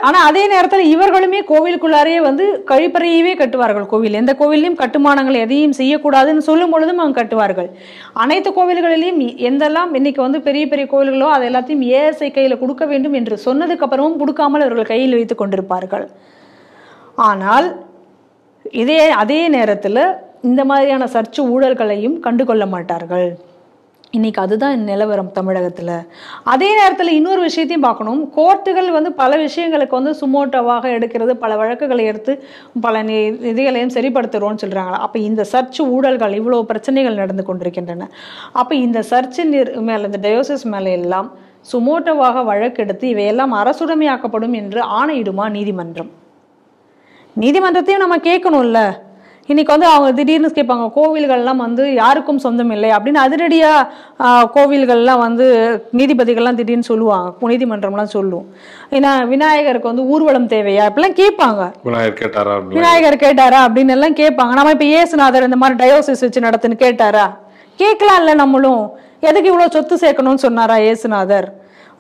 ஆனால் அதே நேரத்தில் இவர்களுமே கோவிலுக்குள்ளாரே வந்து கழிப்பறையவே கட்டுவார்கள். கோவில், எந்த கோவிலையும் கட்டுமானங்கள் எதையும் செய்யக்கூடாதுன்னு சொல்லும் பொழுதும் அவங்க கட்டுவார்கள். அனைத்து கோவில்களிலையும் எந்தெல்லாம் இன்னைக்கு வந்து பெரிய பெரிய கோவில்களோ அது எல்லாத்தையும் ஏஎஸ்ஐ கையில் கொடுக்க வேண்டும் என்று சொன்னதுக்கு அப்புறமும் கொடுக்காமல் அவர்கள் கையில் வைத்து கொண்டிருப்பார்கள். ஆனால் அதே நேரத்தில் இந்த மாதிரியான சர்ச்சை ஊழல்களையும் கண்டுகொள்ள மாட்டார்கள். இன்னைக்கு அதுதான் நிலவரம் தமிழகத்தில். அதே நேரத்தில் இன்னொரு விஷயத்தையும் பார்க்கணும். கோர்ட்டுகள் வந்து பல விஷயங்களுக்கு வந்து சுமோட்டோவாக எடுக்கிறது, பல வழக்குகளை எடுத்து பல நிதிகளையும் சரிப்படுத்துகிறோன்னு சொல்கிறாங்களா. அப்போ இந்த சர்ச்சு ஊழல்கள், இவ்வளோ பிரச்சனைகள் நடந்து கொண்டிருக்கின்றன. அப்போ இந்த சர்ச்சு மேலே, இந்த டயோசிஸ் மேலே எல்லாம் சுமோட்டோவாக வழக்கெடுத்து இவையெல்லாம் அரசுடைமையாக்கப்படும் என்று ஆணையிடுமா நீதிமன்றம்? நீதிமன்றத்தையும் நம்ம கேட்கணும்ல. இன்னைக்கு வந்து அவங்க திடீர்னு கேட்பாங்க, கோவில்கள்லாம் வந்து யாருக்கும் சொந்தம் இல்லை அப்படின்னு அதிரடியாக கோவில்கள்லாம் வந்து நீதிபதிகள்லாம் திடீர்னு சொல்லுவாங்க, நீதிமன்றம்லாம் சொல்லுவோம். ஏன்னா விநாயகருக்கு வந்து ஊர்வலம் தேவையா இப்படிலாம் கேட்பாங்க. விநாயகர் கேட்டாரா அப்படின்னு எல்லாம் கேட்பாங்க. நம்ம இப்போ இயேசுநாதர் இந்த மாதிரி டயோசிஸ் வச்சு நடத்துன்னு கேட்டாரா? கேட்கலாம் இல்லை. நம்மளும் எதுக்கு இவ்வளோ சொத்து சேர்க்கணும்னு சொன்னாரா இயேசுநாதர்?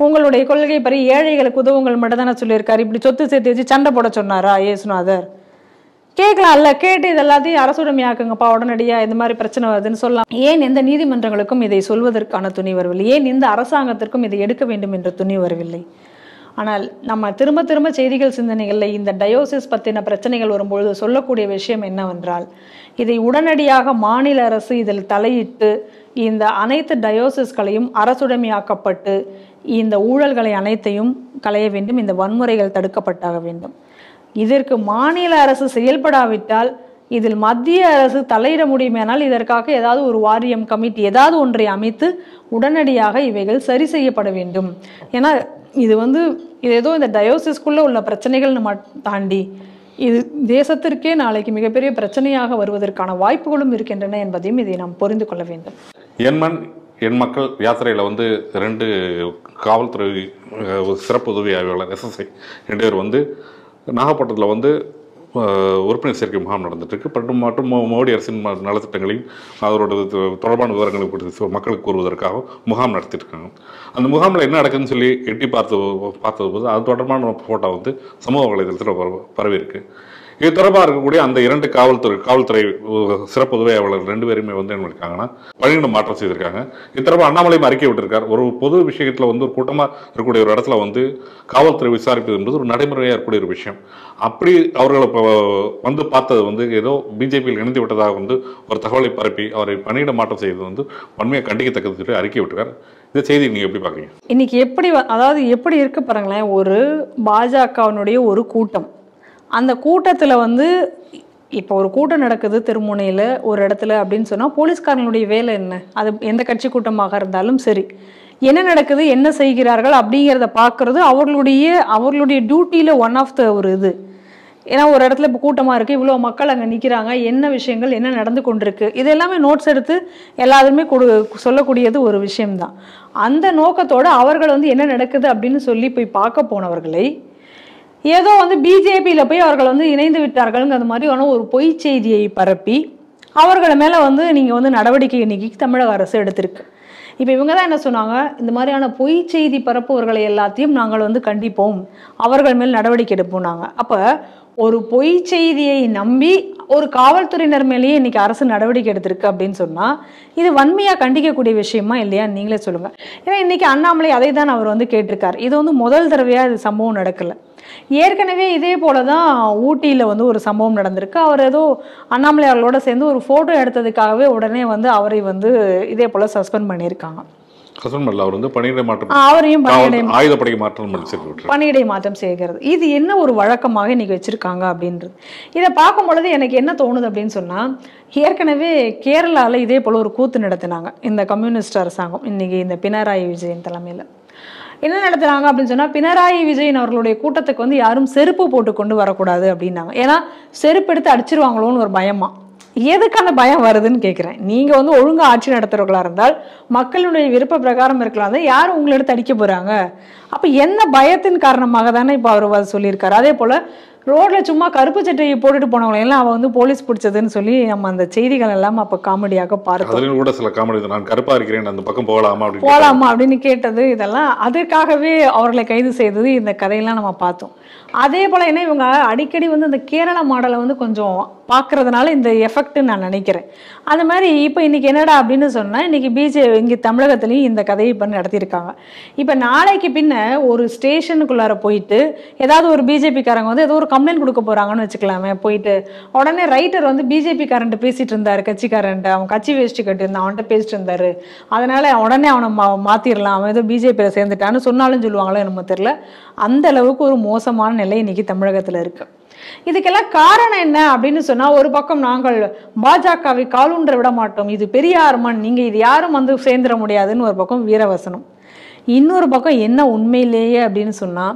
உங்களுடைய கொள்கை படி ஏழைகளுக்கு உதவுங்கள் மட்டும் தானே சொல்லியிருக்காரு. இப்படி சொத்து சேர்த்து வச்சு சண்டை போட சொன்னாரா இயேசுநாதர்? கேட்கலாம்ல. கேட்டு இது எல்லாத்தையும் அரசுடைமையாக்குங்கப்பா உடனடியாக, இந்த மாதிரி பிரச்சனை வருதுன்னு சொல்லலாம். ஏன் எந்த நீதிமன்றங்களுக்கும் இதை சொல்வதற்கான துணி வரவில்லை? ஏன் இந்த அரசாங்கத்திற்கும் இதை எடுக்க வேண்டும் என்ற துணி வரவில்லை? ஆனால் நம்ம திரும்ப திரும்ப செய்திகள் சிந்தனைகளில் இந்த டயோசிஸ் பற்றின பிரச்சனைகள் வரும்பொழுது சொல்லக்கூடிய விஷயம் என்னவென்றால், இதை உடனடியாக மாநில அரசு இதில் தலையிட்டு இந்த அனைத்து டயோசிஸ்களையும் அரசுடைமையாக்கப்பட்டு இந்த ஊழல்களை அனைத்தையும் களைய வேண்டும். இந்த வன்முறைகள் தடுக்கப்பட்டாக வேண்டும். இதற்கு மாநில அரசு செயல்படாவிட்டால் இதில் மத்திய அரசு தலையிட முடியுமேனால் இதற்காக ஏதாவது ஒரு வாரியம், கமிட்டி ஏதாவது ஒன்றை அமைத்து உடனடியாக இவைகள் சரி செய்யப்பட வேண்டும். ஏன்னா இது வந்து இது ஏதோ இந்த டயோசிஸ்குள்ளே உள்ள பிரச்சனைகள்னு தாண்டி இது தேசத்திற்கே நாளைக்கு மிகப்பெரிய பிரச்சனையாக வருவதற்கான வாய்ப்புகளும் இருக்கின்றன என்பதையும் இதை நாம் புரிந்து கொள்ள வேண்டும். என் மக்கள் யாத்திரையில் வந்து 2 காவல்துறை சிறப்பு உதவி ஆய்வாளர் SSI 2 பேர் வந்து நாகப்பட்டினத்தில் வந்து உறுப்பினர் சேர்க்கை முகாம் நடந்துட்டுருக்கு. மற்றும் மோடி அரசின் நலத்திட்டங்களையும் அதோட தொடர்பான விவரங்களை குறித்து மக்களுக்கு கூறுவதற்காக முகாம் நடத்திட்டு இருக்காங்க. அந்த முகாமில் என்ன நடக்குதுன்னு சொல்லி எட்டி பார்த்தது போது அது தொடர்பான ஃபோட்டோ வந்து சமூக வலைதளத்தில் பரவி இருக்கு. இது தொடர்பாக இருக்கக்கூடிய அந்த 2 காவல்துறை சிறப்பு உதவியாளர் 2 பேருமே வந்து என்ன இருக்காங்கன்னா பணியிட மாற்றம் செய்திருக்காங்க. இது தொடர்பாக அண்ணாமலையும் அறிக்கை விட்டிருக்கார். ஒரு பொது விஷயத்தில் வந்து ஒரு கூட்டமாக இருக்கக்கூடிய ஒரு இடத்துல வந்து காவல்துறை விசாரிப்பது என்பது ஒரு நடைமுறையாக இருக்கக்கூடிய ஒரு விஷயம். அப்படி அவர்களை வந்து பார்த்தது வந்து ஏதோ பிஜேபியில் இணைந்து விட்டதாக வந்து ஒரு தகவலை பரப்பி அவரை பணியிட மாற்றம் செய்தது வந்து வன்மையாக கண்டிக்கத்தக்கது சொல்லி அறிக்கை விட்டுருக்கார். இந்த செய்தி நீங்கள் எப்படி பார்க்குறீங்க? இன்னைக்கு எப்படி இருக்கு பாருங்களேன். ஒரு பாஜகவினுடைய ஒரு கூட்டம், அந்த கூட்டத்தில் வந்து இப்போ ஒரு கூட்டம் நடக்குது திருமுனையில் ஒரு இடத்துல அப்படின்னு சொன்னால் போலீஸ்காரங்களுடைய வேலை என்ன? அது எந்த கட்சி கூட்டமாக இருந்தாலும் சரி, என்ன நடக்குது, என்ன செய்கிறார்கள் அப்படிங்கிறத பார்க்குறது அவர்களுடைய டியூட்டியில் ஒன் ஆஃப் த ஒரு இது. ஏன்னா ஒரு இடத்துல இப்போ கூட்டமாக இருக்குது, இவ்வளோ மக்கள் அங்கே நிற்கிறாங்க, என்ன விஷயங்கள் என்ன நடந்து கொண்டிருக்கு, இது எல்லாமே நோட்ஸ் எடுத்து எல்லாருமே சொல்லக்கூடியது ஒரு விஷயம்தான். அந்த நோக்கத்தோடு அவர்கள் வந்து என்ன நடக்குது அப்படின்னு சொல்லி போய் பார்க்க போனவர்களை ஏதோ வந்து பிஜேபியில் போய் அவர்கள் வந்து இணைந்து விட்டார்கள்ங்கிற மாதிரியான ஒரு பொய் செய்தியை பரப்பி அவர்கள் மேலே வந்து நீங்கள் வந்து நடவடிக்கை இன்னைக்கு தமிழக அரசு எடுத்திருக்கு. இப்போ இவங்க தான் என்ன சொன்னாங்க, இந்த மாதிரியான பொய் செய்தி பரப்புவர்களை எல்லாத்தையும் நாங்கள் வந்து கண்டிப்போம், அவர்கள் மேல் நடவடிக்கை எடுப்போம் நாங்கள். அப்போ ஒரு பொய் செய்தியை நம்பி ஒரு காவல்துறையினர் மேலேயே இன்னைக்கு அரசு நடவடிக்கை எடுத்திருக்கு அப்படின்னு சொன்னால் இது வன்மையாக கண்டிக்கக்கூடிய விஷயமா இல்லையா? நீங்களே சொல்லுங்கள். ஏன்னா இன்னைக்கு அண்ணாமலை அதை தான் அவர் வந்து கேட்டிருக்கார். இது வந்து முதல் தடவையாக இது சம்பவம் நடக்கலை. ஏற்கனவே இதே போல தான் ஊட்டியில் வந்து ஒரு சம்பவம் நடந்திருக்கு. அவர் ஏதோ அண்ணாமலை அவர்களோட சேர்ந்து ஒரு ஃபோட்டோ எடுத்ததுக்காகவே உடனே வந்து அவரை வந்து இதே போல் சஸ்பெண்ட் பண்ணியிருக்காங்க. அவர் வந்து பணியிடை மாற்றம், அவரையும் பணியிடை மாற்றம் செய்கிறது. இது என்ன ஒரு வழக்கமாக இன்னைக்கு வச்சிருக்காங்க அப்படின்றது. இதை பார்க்கும் பொழுது எனக்கு என்ன தோணுது அப்படின்னு சொன்னால், ஏற்கனவே கேரளாவில் இதே போல் ஒரு கூத்து நடத்தினாங்க இந்த கம்யூனிஸ்ட் அரசாங்கம், இன்னைக்கு இந்த பினராயி விஜயன் தலைமையில். என்ன நடத்துறாங்க அப்படின்னு சொன்னா, பினராயி விஜயன் அவர்களுடைய கூட்டத்துக்கு வந்து யாரும் செருப்பு போட்டு கொண்டு வரக்கூடாது அப்படின்னாங்க. ஏன்னா செருப்பு எடுத்து அடிச்சிருவாங்களோன்னு ஒரு பயமா. எதுக்கான பயம் வருதுன்னு கேட்குறேன். நீங்க வந்து ஒழுங்கா ஆட்சி நடத்துறவர்களா இருந்தால் மக்களுடைய விருப்ப பிரகாரம் இருக்கலாம், தான் யாரும் உங்களை எடுத்து அடிக்க போறாங்க. அப்ப என்ன பயத்தின் காரணமாக தானே இப்போ அவர் சொல்லியிருக்காரு. அதே போல ரோட்ல சும்மா கருப்பு சட்டையை போட்டுட்டு போனவங்க எல்லாம் அவ வந்து போலீஸ் பிடிச்சதுன்னு சொல்லி நம்ம அந்த செய்திகள் எல்லாம் அப்ப காமெடியாக பார்த்தோம். அதுலயும் கூட சில காமெடி, நான் கருப்பா இருக்கிறேன் அந்த பக்கம் போலாமா அப்படின்னு கேட்டது, இதெல்லாம் அதற்காகவே அவர்களை கைது செய்தது, இந்த கதையெல்லாம் நம்ம பார்த்தோம். அதே போல என்ன இவங்க அடிக்கடி வந்து இந்த கேரள மாடலை வந்து கொஞ்சம் பார்க்கறதுனால இந்த எஃபெக்ட்னு நான் நினைக்கிறேன். அந்த மாதிரி இப்போ இன்னைக்கு என்னடா அப்படின்னு சொன்னா, இன்னைக்கு இங்கே தமிழகத்துலையும் இந்த கதையை இப்போ நடத்தியிருக்காங்க. இப்போ நாளைக்கு பின்ன ஒரு ஸ்டேஷனுக்குள்ளார போயிட்டு ஏதாவது ஒரு பிஜேபிக்காரங்க வந்து ஏதோ ஒரு கம்ப்ளைண்ட் கொடுக்க போறாங்கன்னு வச்சுக்கலாமே, போயிட்டு உடனே ரைட்டர் வந்து பிஜேபி காரன்ட்டு பேசிட்டு இருந்தாரு, கட்சிக்காரன்ட்டு, அவன் கட்சி வேஷ்டி கட்டியிருந்தான், அவன்கிட்ட பேசிட்டு இருந்தாரு, அதனால உடனே அவனை மாத்திரலாம், அவன் ஏதோ பிஜேபியில சேர்ந்துட்டான்னு சொன்னாலும் சொல்லுவாங்களோ என்னமோ தெரியல. அந்த அளவுக்கு ஒரு மோசமான நிலை இன்னைக்கு தமிழகத்துல இருக்கு. இதுக்கெல்லாம் காரணம் என்ன அப்படின்னு சொன்னா, ஒரு பக்கம் நாங்கள் பாஜகவை காலூன்ற விட மாட்டோம், இது பெரியார் மண், நீங்க இது யாரும் வந்து சேர்ந்துட முடியாதுன்னு ஒரு பக்கம் வீரவசனம். இன்னொரு பக்கம் என்ன உண்மையிலேயே அப்படின்னு சொன்னா,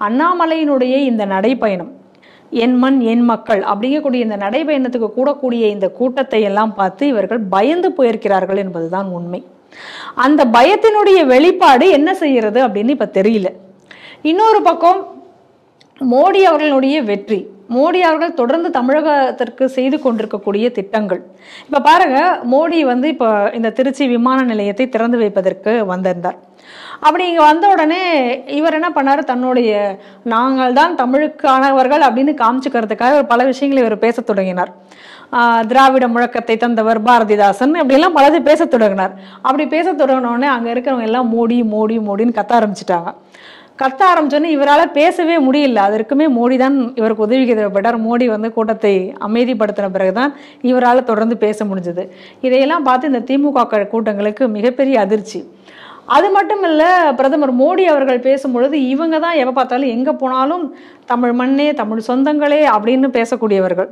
அண்ணாமலையினுடைய இந்த நடைப்பயணம், என் மண் என் மக்கள் அப்படிங்கக்கூடிய இந்த நடைபயணத்துக்கு கூடக்கூடிய இந்த கூட்டத்தை எல்லாம் பார்த்து இவர்கள் பயந்து போயிருக்கிறார்கள் என்பதுதான் உண்மை. அந்த பயத்தினுடைய வெளிப்பாடு என்ன செய்யறது அப்படின்னு இப்ப தெரியல. இன்னொரு பக்கம் மோடி அவர்களுடைய வெற்றி, மோடி அவர்கள் தொடர்ந்து தமிழகத்திற்கு செய்து கொண்டிருக்கக்கூடிய திட்டங்கள். இப்ப பாருங்க, மோடி வந்து இப்ப இந்த திருச்சி விமான நிலையத்தை திறந்து வைப்பதற்கு வந்திருந்தார். அப்படி இங்க வந்த உடனே இவர் என்ன பண்ணாரு, தன்னுடைய நாங்கள் தான் தமிழுக்கானவர்கள் அப்படின்னு காமிச்சுக்கிறதுக்காக பல விஷயங்களை இவர் பேச தொடங்கினார். திராவிட முழக்கத்தை தந்தவர் பாரதிதாசன் அப்படிலாம் பலது பேச தொடங்கினார். அப்படி பேச தொடங்கினோடனே அங்க இருக்கிறவங்க எல்லாம் மோடி மோடி மோடின்னு கத்த ஆரம்பிச்சுட்டாங்க. கத்த ஆரம்பிச்சோன்னே இவரால் பேசவே முடியல. அதற்குமே மோடி தான் இவருக்கு உதவி தேவைப்பட்டார். மோடி வந்து கூட்டத்தை அமைதிப்படுத்தின பிறகுதான் இவரால் தொடர்ந்து பேச முடிஞ்சது. இதையெல்லாம் பார்த்து இந்த திமுக கூட்டங்களுக்கு மிகப்பெரிய அதிர்ச்சி. அது மட்டும் இல்ல, பிரதமர் மோடி அவர்கள் பேசும்பொழுது இவங்க தான் எப்ப பார்த்தாலும் எங்க போனாலும் தமிழ் மண்ணே தமிழ் சொந்தங்களே அப்படின்னு பேசக்கூடியவர்கள்.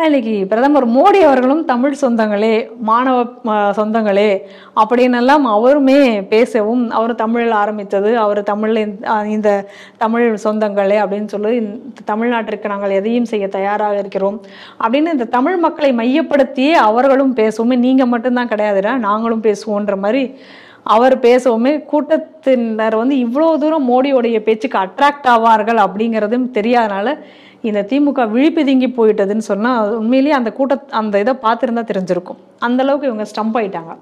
இன்னைக்கு பிரதமர் மோடி அவர்களும் தமிழ் சொந்தங்களே மாணவ சொந்தங்களே அப்படின்னு எல்லாம் அவருமே பேசவும், அவர் தமிழில் ஆரம்பித்தது, அவர் தமிழ்ல இந்த தமிழ் சொந்தங்களே அப்படின்னு சொல்லி தமிழ்நாட்டிற்கு நாங்கள் எதையும் செய்ய தயாராக இருக்கிறோம் அப்படின்னு இந்த தமிழ் மக்களை மையப்படுத்தியே அவர்களும் பேசுவோமே, நீங்க மட்டும்தான் கிடையாதுடா நாங்களும் பேசுவோன்ற மாதிரி அவர் பேசவுமே கூட்டத்தினர் வந்து இவ்வளவு தூரம் மோடியோடைய பேச்சுக்கு அட்ராக்ட் ஆவார்கள் அப்படிங்கிறதும் தெரியாதனால இந்த திமுக விழிப்புதுங்கி போயிட்டதுன்னு சொன்னா உண்மையிலேயே அந்த இதை பார்த்துருந்தா தெரிஞ்சிருக்கும். அந்த அளவுக்கு இவங்க ஸ்டம்ப் ஆயிட்டாங்க.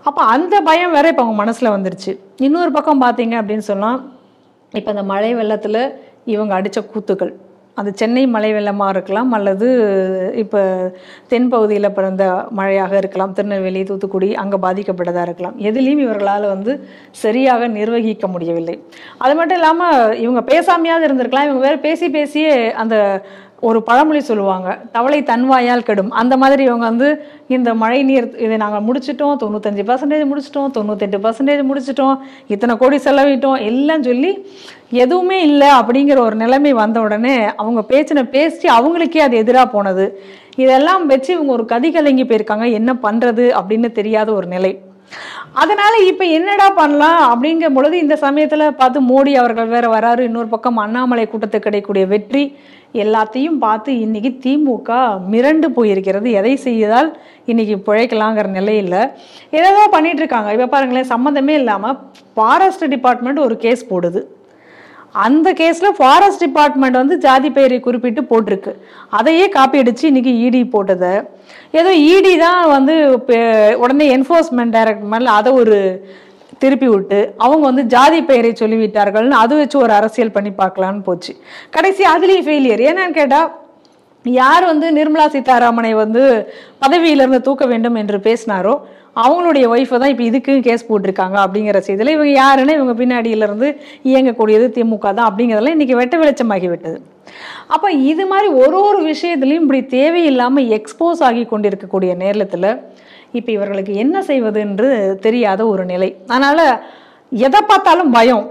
அப்ப அந்த பயம் வேற இப்ப அவங்க மனசுல வந்துருச்சு. இன்னொரு பக்கம் பாத்தீங்க அப்படின்னு சொன்னா, இப்ப இந்த மழை வெள்ளத்துல இவங்க அடிச்ச கூத்துக்கள், அது சென்னை மழை வெள்ளமாக இருக்கலாம், அல்லது இப்போ தென்பகுதியில் பிறந்த மழையாக இருக்கலாம், திருநெல்வேலி தூத்துக்குடி அங்கே பாதிக்கப்பட்டதாக இருக்கலாம். எதுலேயும் இவர்களால் வந்து சரியாக நிர்வகிக்க முடியவில்லை. அது மட்டும் இல்லாமல் இவங்க பேசாமையாவது இருந்திருக்கலாம். இவங்க வேறு பேசி பேசியே அந்த ஒரு பழமொழி சொல்லுவாங்க, தவளை தன்வாயால் கெடும். அந்த மாதிரி இவங்க வந்து இந்த மழை நீர் இதை நாங்கள் முடிச்சிட்டோம், 95% முடிச்சிட்டோம், 98% முடிச்சிட்டோம், இத்தனை கோடி செலவிட்டோம் எல்லாம் சொல்லி எதுவுமே இல்லை அப்படிங்கிற ஒரு நிலைமை வந்த உடனே அவங்க பேசி அவங்களுக்கே அது எதிராக போனது. இதெல்லாம் வச்சு இவங்க ஒரு கதி கலங்கி போயிருக்காங்க, என்ன பண்றது அப்படின்னு தெரியாத ஒரு நிலை. அதனால இப்ப என்னடா பண்ணலாம் அப்படிங்கும் பொழுது இந்த சமயத்துல பார்த்து மோடி அவர்கள் வேற வராரு, இன்னொரு பக்கம் அண்ணாமலை கூட்டத்துக்கு கிடைக்கக்கூடிய வெற்றி, எல்லாத்தையும் பார்த்து இன்னைக்கு திமுக மிரண்டு போயிருக்கிறது. எதை செய்தால் இன்னைக்கு பிழைக்கலாங்கிற நிலையில ஏதோ பண்ணிட்டு இருக்காங்க. இப்ப பாருங்களேன், சம்மந்தமே இல்லாம ஃபாரஸ்ட் டிபார்ட்மெண்ட் ஒரு கேஸ் போடுது. அந்த கேஸ்ல ஃபாரஸ்ட் டிபார்ட்மெண்ட் வந்து ஜாதி பெயரை குறிப்பிட்டு போட்டிருக்கு. அதையே காப்பி அடிச்சு இன்னைக்கு இடி போட்டதை ஏதோ இடி தான் வந்து உடனே என்ஃபோர்ஸ்மெண்ட் டைரக்டர் மேல அதை ஒரு திருப்பி விட்டு அவங்க வந்து ஜாதி பெயரை சொல்லிவிட்டார்கள்னு அது வச்சு ஒரு அரசியல் பண்ணி பார்க்கலான்னு போச்சு. கடைசி அதுலேயும் ஃபெயிலியர். ஏன்னு கேட்டா, யார் வந்து நிர்மலா சீதாராமனை வந்து பதவியிலிருந்து தூக்க வேண்டும் என்று பேசினாரோ அவங்களுடைய ஒய்ஃபை தான் இப்போ இதுக்கு கேஸ் போட்டிருக்காங்க அப்படிங்கிற செய்தியில் இவங்க யாருன்னா இவங்க பின்னாடியிலிருந்து இயங்கக்கூடியது திமுக தான் அப்படிங்கிறதெல்லாம் இன்னைக்கு வெட்ட வெளிச்சமாகி விட்டது. அப்போ இது மாதிரி ஒரு விஷயத்துலையும் இப்படி தேவையில்லாமல் எக்ஸ்போஸ் ஆகி கொண்டிருக்கக்கூடிய நேரத்தில் இப்போ இவர்களுக்கு என்ன செய்வது என்று தெரியாத ஒரு நிலை. அதனால எதை பார்த்தாலும் பயம்.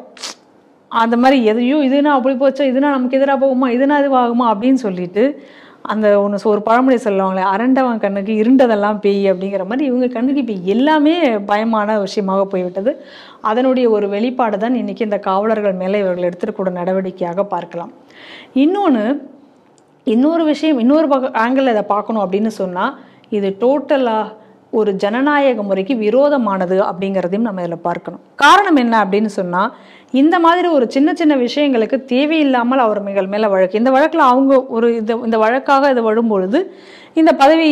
அந்த மாதிரி எதையும் இதுனா அப்படி போச்சா, இதுனா நமக்கு எதிராக போகுமா, இதுனா இதுவாகுமா அப்படின்னு சொல்லிட்டு அந்த ஒன்று ஒரு பழமொழி சொல்லுவாங்களே, அரண்டவன் கண்ணுக்கு இருண்டதெல்லாம் பேய் அப்படிங்கிற மாதிரி இவங்க கண்ணுக்கு இப்போ எல்லாமே பயமான விஷயமாக போய்விட்டது. அதனுடைய ஒரு வெளிப்பாடு தான் இன்றைக்கி இந்த காவலர்கள் மேலே இவர்கள் எடுத்துக்கூடிய நடவடிக்கையாக பார்க்கலாம். இன்னொரு விஷயம், இன்னொரு ஆங்கிள் இதை பார்க்கணும் அப்படின்னு சொன்னால், இது டோட்டலாக ஒரு ஜனநாயக முறைக்கு விரோதமானது அப்படிங்கிறதையும் நம்ம இதில் பார்க்கணும். காரணம் என்ன அப்படின்னு சொன்னால், இந்த மாதிரி ஒரு சின்ன சின்ன விஷயங்களுக்கு தேவையில்லாமல் அவர்கள் மேலே வழக்கு, இந்த வழக்கில் அவங்க ஒரு இந்த வழக்காக இதை வரும்பொழுது இந்த பதவி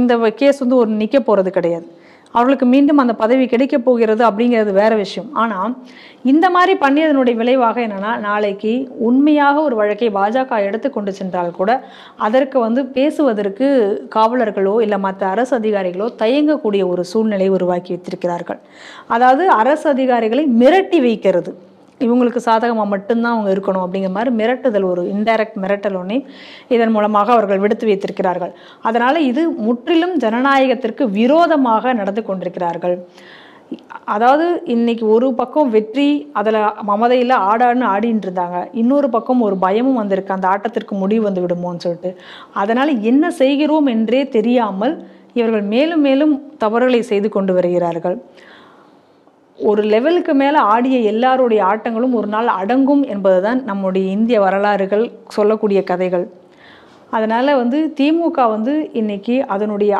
இந்த கேஸ் வந்து ஒரு நிற்க போகிறது கிடையாது. அவர்களுக்கு மீண்டும் அந்த பதவி கிடைக்க போகிறது அப்படிங்கிறது வேற விஷயம். ஆனால் இந்த மாதிரி பண்ணியதனுடைய விளைவாக என்னன்னா, நாளைக்கு உண்மையாக ஒரு வழக்கை பாஜக எடுத்து கொண்டு சென்றால் கூட அதற்கு வந்து பேசுவதற்கு காவலர்களோ இல்லை மற்ற அரசு அதிகாரிகளோ தயங்கக்கூடிய ஒரு சூழ்நிலை உருவாக்கி வைத்திருக்கிறார்கள். அதாவது அரசு அதிகாரிகளை மிரட்டி வைக்கிறது, இவங்களுக்கு சாதகமாக மட்டும்தான் அவங்க இருக்கணும் அப்படிங்கிற மாதிரி மிரட்டுதல், ஒரு இன்டைரக்ட் மிரட்டல் ஒன்றே இதன் மூலமாக அவர்கள் விடுத்து வைத்திருக்கிறார்கள். அதனால் இது முற்றிலும் ஜனநாயகத்திற்கு விரோதமாக நடந்து கொண்டிருக்கிறார்கள். அதாவது இன்னைக்கு ஒரு பக்கம் வெற்றி, அதில் மமதையில் ஆடான்னு ஆடின்னு இருந்தாங்க, இன்னொரு பக்கம் ஒரு பயமும் வந்திருக்கு, அந்த ஆட்டத்திற்கு முடிவு வந்து விடுமோன்னு சொல்லிட்டு. அதனால் என்ன செய்கிறோம் என்றே தெரியாமல் இவர்கள் மேலும் மேலும் தவறுகளை செய்து கொண்டு வருகிறார்கள். ஒரு லெவலுக்கு மேலே ஆடிய எல்லாருடைய ஆட்டங்களும் ஒரு நாள் அடங்கும் என்பதுதான் நம்முடைய இந்திய வரலாறுகள் சொல்லக்கூடிய கதைகள். அதனால் வந்து திமுக வந்து இன்னைக்கு அதனுடைய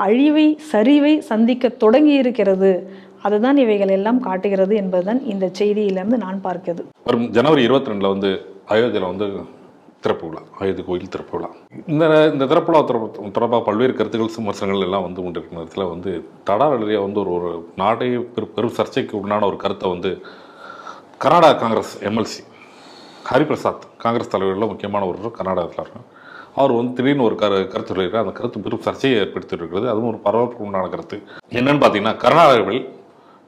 சரிவை சந்திக்க தொடங்கி இருக்கிறது. அதுதான் இவைகள் எல்லாம் காட்டுகிறது என்பதுதான் இந்த செய்தியிலிருந்து நான் பார்க்கிறது. வரும் ஜனவரி 22 வந்து அயோத்தியில் வந்து திறப்பு விழா, அயோத்தி கோயில் திறப்பு விழா. இந்த திறப்பு விழா தொடர்பாக பல்வேறு கருத்துக்கள் விமர்சனங்கள் எல்லாம் வந்து கொண்டிருக்கிற நேரத்தில் வந்து தடாரடியாக வந்து ஒரு நாடே பெரும் சர்ச்சைக்கு உண்டான ஒரு கருத்தை வந்து கர்நாடகா காங்கிரஸ் எம்எல்சி ஹரிபிரசாத், காங்கிரஸ் தலைவர்களில் முக்கியமான ஒரு கர்நாடகத்தில் இருக்கார். அவர் வந்து திடீர்னு ஒரு கருத்து சொல்லியிருக்கார். அந்த கருத்து பெரும் சர்ச்சையை ஏற்படுத்திட்டு இருக்கிறது. அதுவும் ஒரு பரபரப்புக்கு உண்டான கருத்து. என்னன்னு பார்த்தீங்கன்னா, கர்நாடகாவில்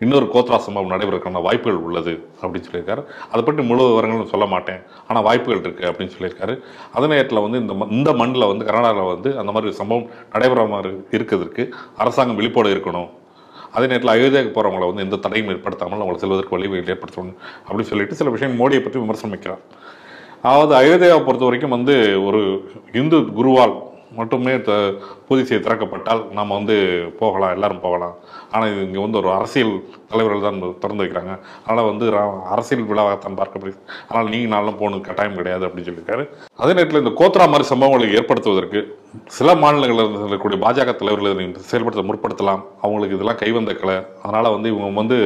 இன்னொரு கோத்ரா சம்பவம் நடைபெறக்கான வாய்ப்புகள் உள்ளது அப்படின்னு சொல்லியிருக்காரு. அதை பற்றி முழு விவரங்களும் சொல்ல மாட்டேன், ஆனால் வாய்ப்புகள் இருக்குது அப்படின்னு சொல்லியிருக்காரு. அதே நேரத்தில் வந்து இந்த மண்ணில் வந்து கர்நாடகாவில் வந்து அந்த மாதிரி சம்பவம் நடைபெற மாதிரி இருக்கிறதுக்கு அரசாங்கம் விழிப்போடு இருக்கணும். அதே நேரத்தில் அயோத்தியாவுக்கு போகிறவங்களை வந்து எந்த தடையும் ஏற்படுத்தாமல் அவங்களை செல்வதற்கு வழிவகை ஏற்படுத்தணும் அப்படின்னு சொல்லிட்டு சில விஷயம் மோடியை பற்றி விமர்சனம் வைக்கிறார். அதாவது அயோத்தியாவை பொறுத்த வரைக்கும் வந்து ஒரு இந்து குருவால் மட்டுமே பூஜை செய்ய திறக்கப்பட்டால் நாம் வந்து போகலாம், எல்லாரும் போகலாம். ஆனால் இது இங்கே வந்து ஒரு அரசியல் தலைவர்கள் தான் திறந்து வைக்கிறாங்க. அதனால் வந்து அரசியல் விழாவாகத்தான் பார்க்கப்படுது. ஆனால் நீங்கள் நாளும் போகணும் கட்டாயம் கிடையாது அப்படின்னு சொல்லியிருக்காரு. அதே நேரத்தில் இந்த கோத்ரா மாதிரி சம்பவங்களை ஏற்படுத்துவதற்கு சில மாநிலங்களில் இருக்கக்கூடிய பாஜக தலைவர்கள் செயல்படுத்த முற்படுத்தலாம். அவங்களுக்கு இதெல்லாம் கைவந்த கலை. அதனால் வந்து இவங்க வந்து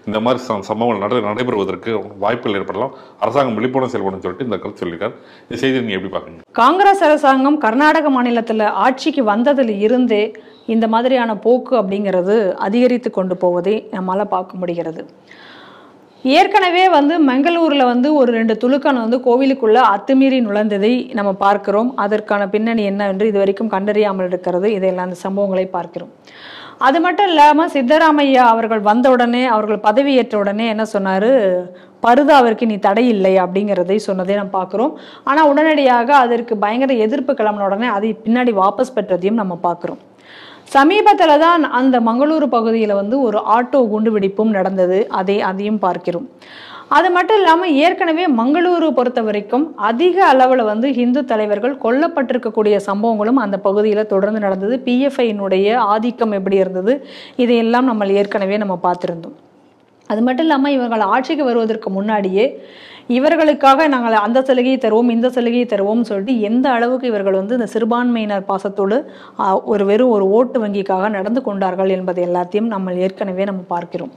இந்த மாதிரி சம்பவங்கள் நடைபெறுவதற்கு வாய்ப்புகள் ஏற்படலாம். அரசாங்கம் விழிப்புணர்வு செயல்படும் சொல்லிட்டு இந்த கருத்து சொல்லியிருக்காரு. இந்த செய்தி நீங்கள் எப்படி பார்க்குறீங்க? காங்கிரஸ் அரசாங்கம் கர்நாடக மாநிலத்தில் ஆட்சிக்கு வந்ததில் இருந்தே இந்த மாதிரியான போக்கு அப்படிங்கிறது அதிகரித்து கொண்டு போவதை நம்மளால் பார்க்க முடிகிறது. ஏற்கனவே வந்து மங்களூரில் வந்து ஒரு 2 துலுக்கான வந்து கோவிலுக்குள்ள அத்துமீறி நுழைந்ததை நம்ம பார்க்கிறோம். அதற்கான பின்னணி என்ன என்று இதுவரைக்கும் கண்டறியாமல் இருக்கிறது. இதையெல்லாம் அந்த சம்பவங்களை பார்க்கிறோம். அது மட்டும் இல்லாமல் சித்தராமையா அவர்கள் வந்தவுடனே, அவர்கள் பதவியேற்ற உடனே என்ன சொன்னார், பருதாவிற்கு நீ தடை இல்லை அப்படிங்கிறதை சொன்னதை நம்ம பார்க்குறோம். ஆனால் உடனடியாக அதற்கு பயங்கர எதிர்ப்பு கிளம்பின உடனே அதை பின்னாடி வாபஸ் பெற்றதையும் நம்ம பார்க்குறோம். சமீபத்தில் தான் அந்த மங்களூரு பகுதியில் வந்து ஒரு ஆட்டோ குண்டுவெடிப்பும் நடந்தது. அதையும் பார்க்கிறோம். அது மட்டும் இல்லாமல் ஏற்கனவே மங்களூரு பொறுத்த வரைக்கும் அதிக அளவில் வந்து இந்து தலைவர்கள் கொல்லப்பட்டிருக்கக்கூடிய சம்பவங்களும் அந்த பகுதியில் தொடர்ந்து நடந்தது. பிஎஃப்ஐனுடைய ஆதிக்கம் எப்படி இருந்தது, இதையெல்லாம் நம்ம ஏற்கனவே பார்த்துருந்தோம். அது மட்டும் இல்லாமல் இவர்கள் ஆட்சிக்கு வருவதற்கு முன்னாடியே இவர்களுக்காக நாங்கள் அந்த சலுகையை தருவோம், இந்த சலுகையை தருவோம்னு சொல்லிட்டு எந்த அளவுக்கு இவர்கள் வந்து இந்த சிறுபான்மையினர் பாசத்தோடு வெறும் ஒரு ஓட்டு வங்கிக்காக நடந்து கொண்டார்கள் என்பதை எல்லாத்தையும் நம்ம ஏற்கனவே பார்க்கிறோம்.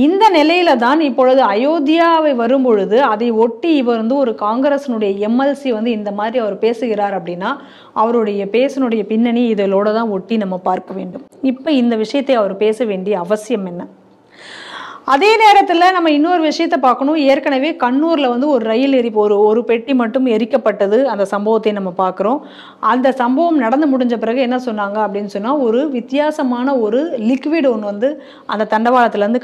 இந்த நிலையில தான் இப்பொழுது அயோத்தியாவை வரும்பொழுது அதை ஒட்டி இவர் வந்து ஒரு காங்கிரஸினுடைய எம்எல்சி வந்து இந்த மாதிரி அவர் பேசுகிறார் அப்படின்னா அவருடைய பேசினுடைய பின்னணி இதோட தான் ஒட்டி நம்ம பார்க்க வேண்டும். இப்போ இந்த விஷயத்தை அவர் பேச வேண்டிய அவசியம் என்ன? அதே நேரத்தில் நம்ம இன்னொரு விஷயத்தை பார்க்கணும். ஏற்கனவே கண்ணூரில் வந்து ஒரு ரயில் ஒரு பெட்டி மட்டும் எரிக்கப்பட்டது. அந்த சம்பவத்தை நம்ம பார்க்குறோம். அந்த சம்பவம் நடந்து முடிஞ்ச பிறகு என்ன சொன்னாங்க அப்படின்னு சொன்னால், ஒரு வித்தியாசமான ஒரு லிக்விட் ஒன்று வந்து அந்த தண்டவாளத்திலேருந்து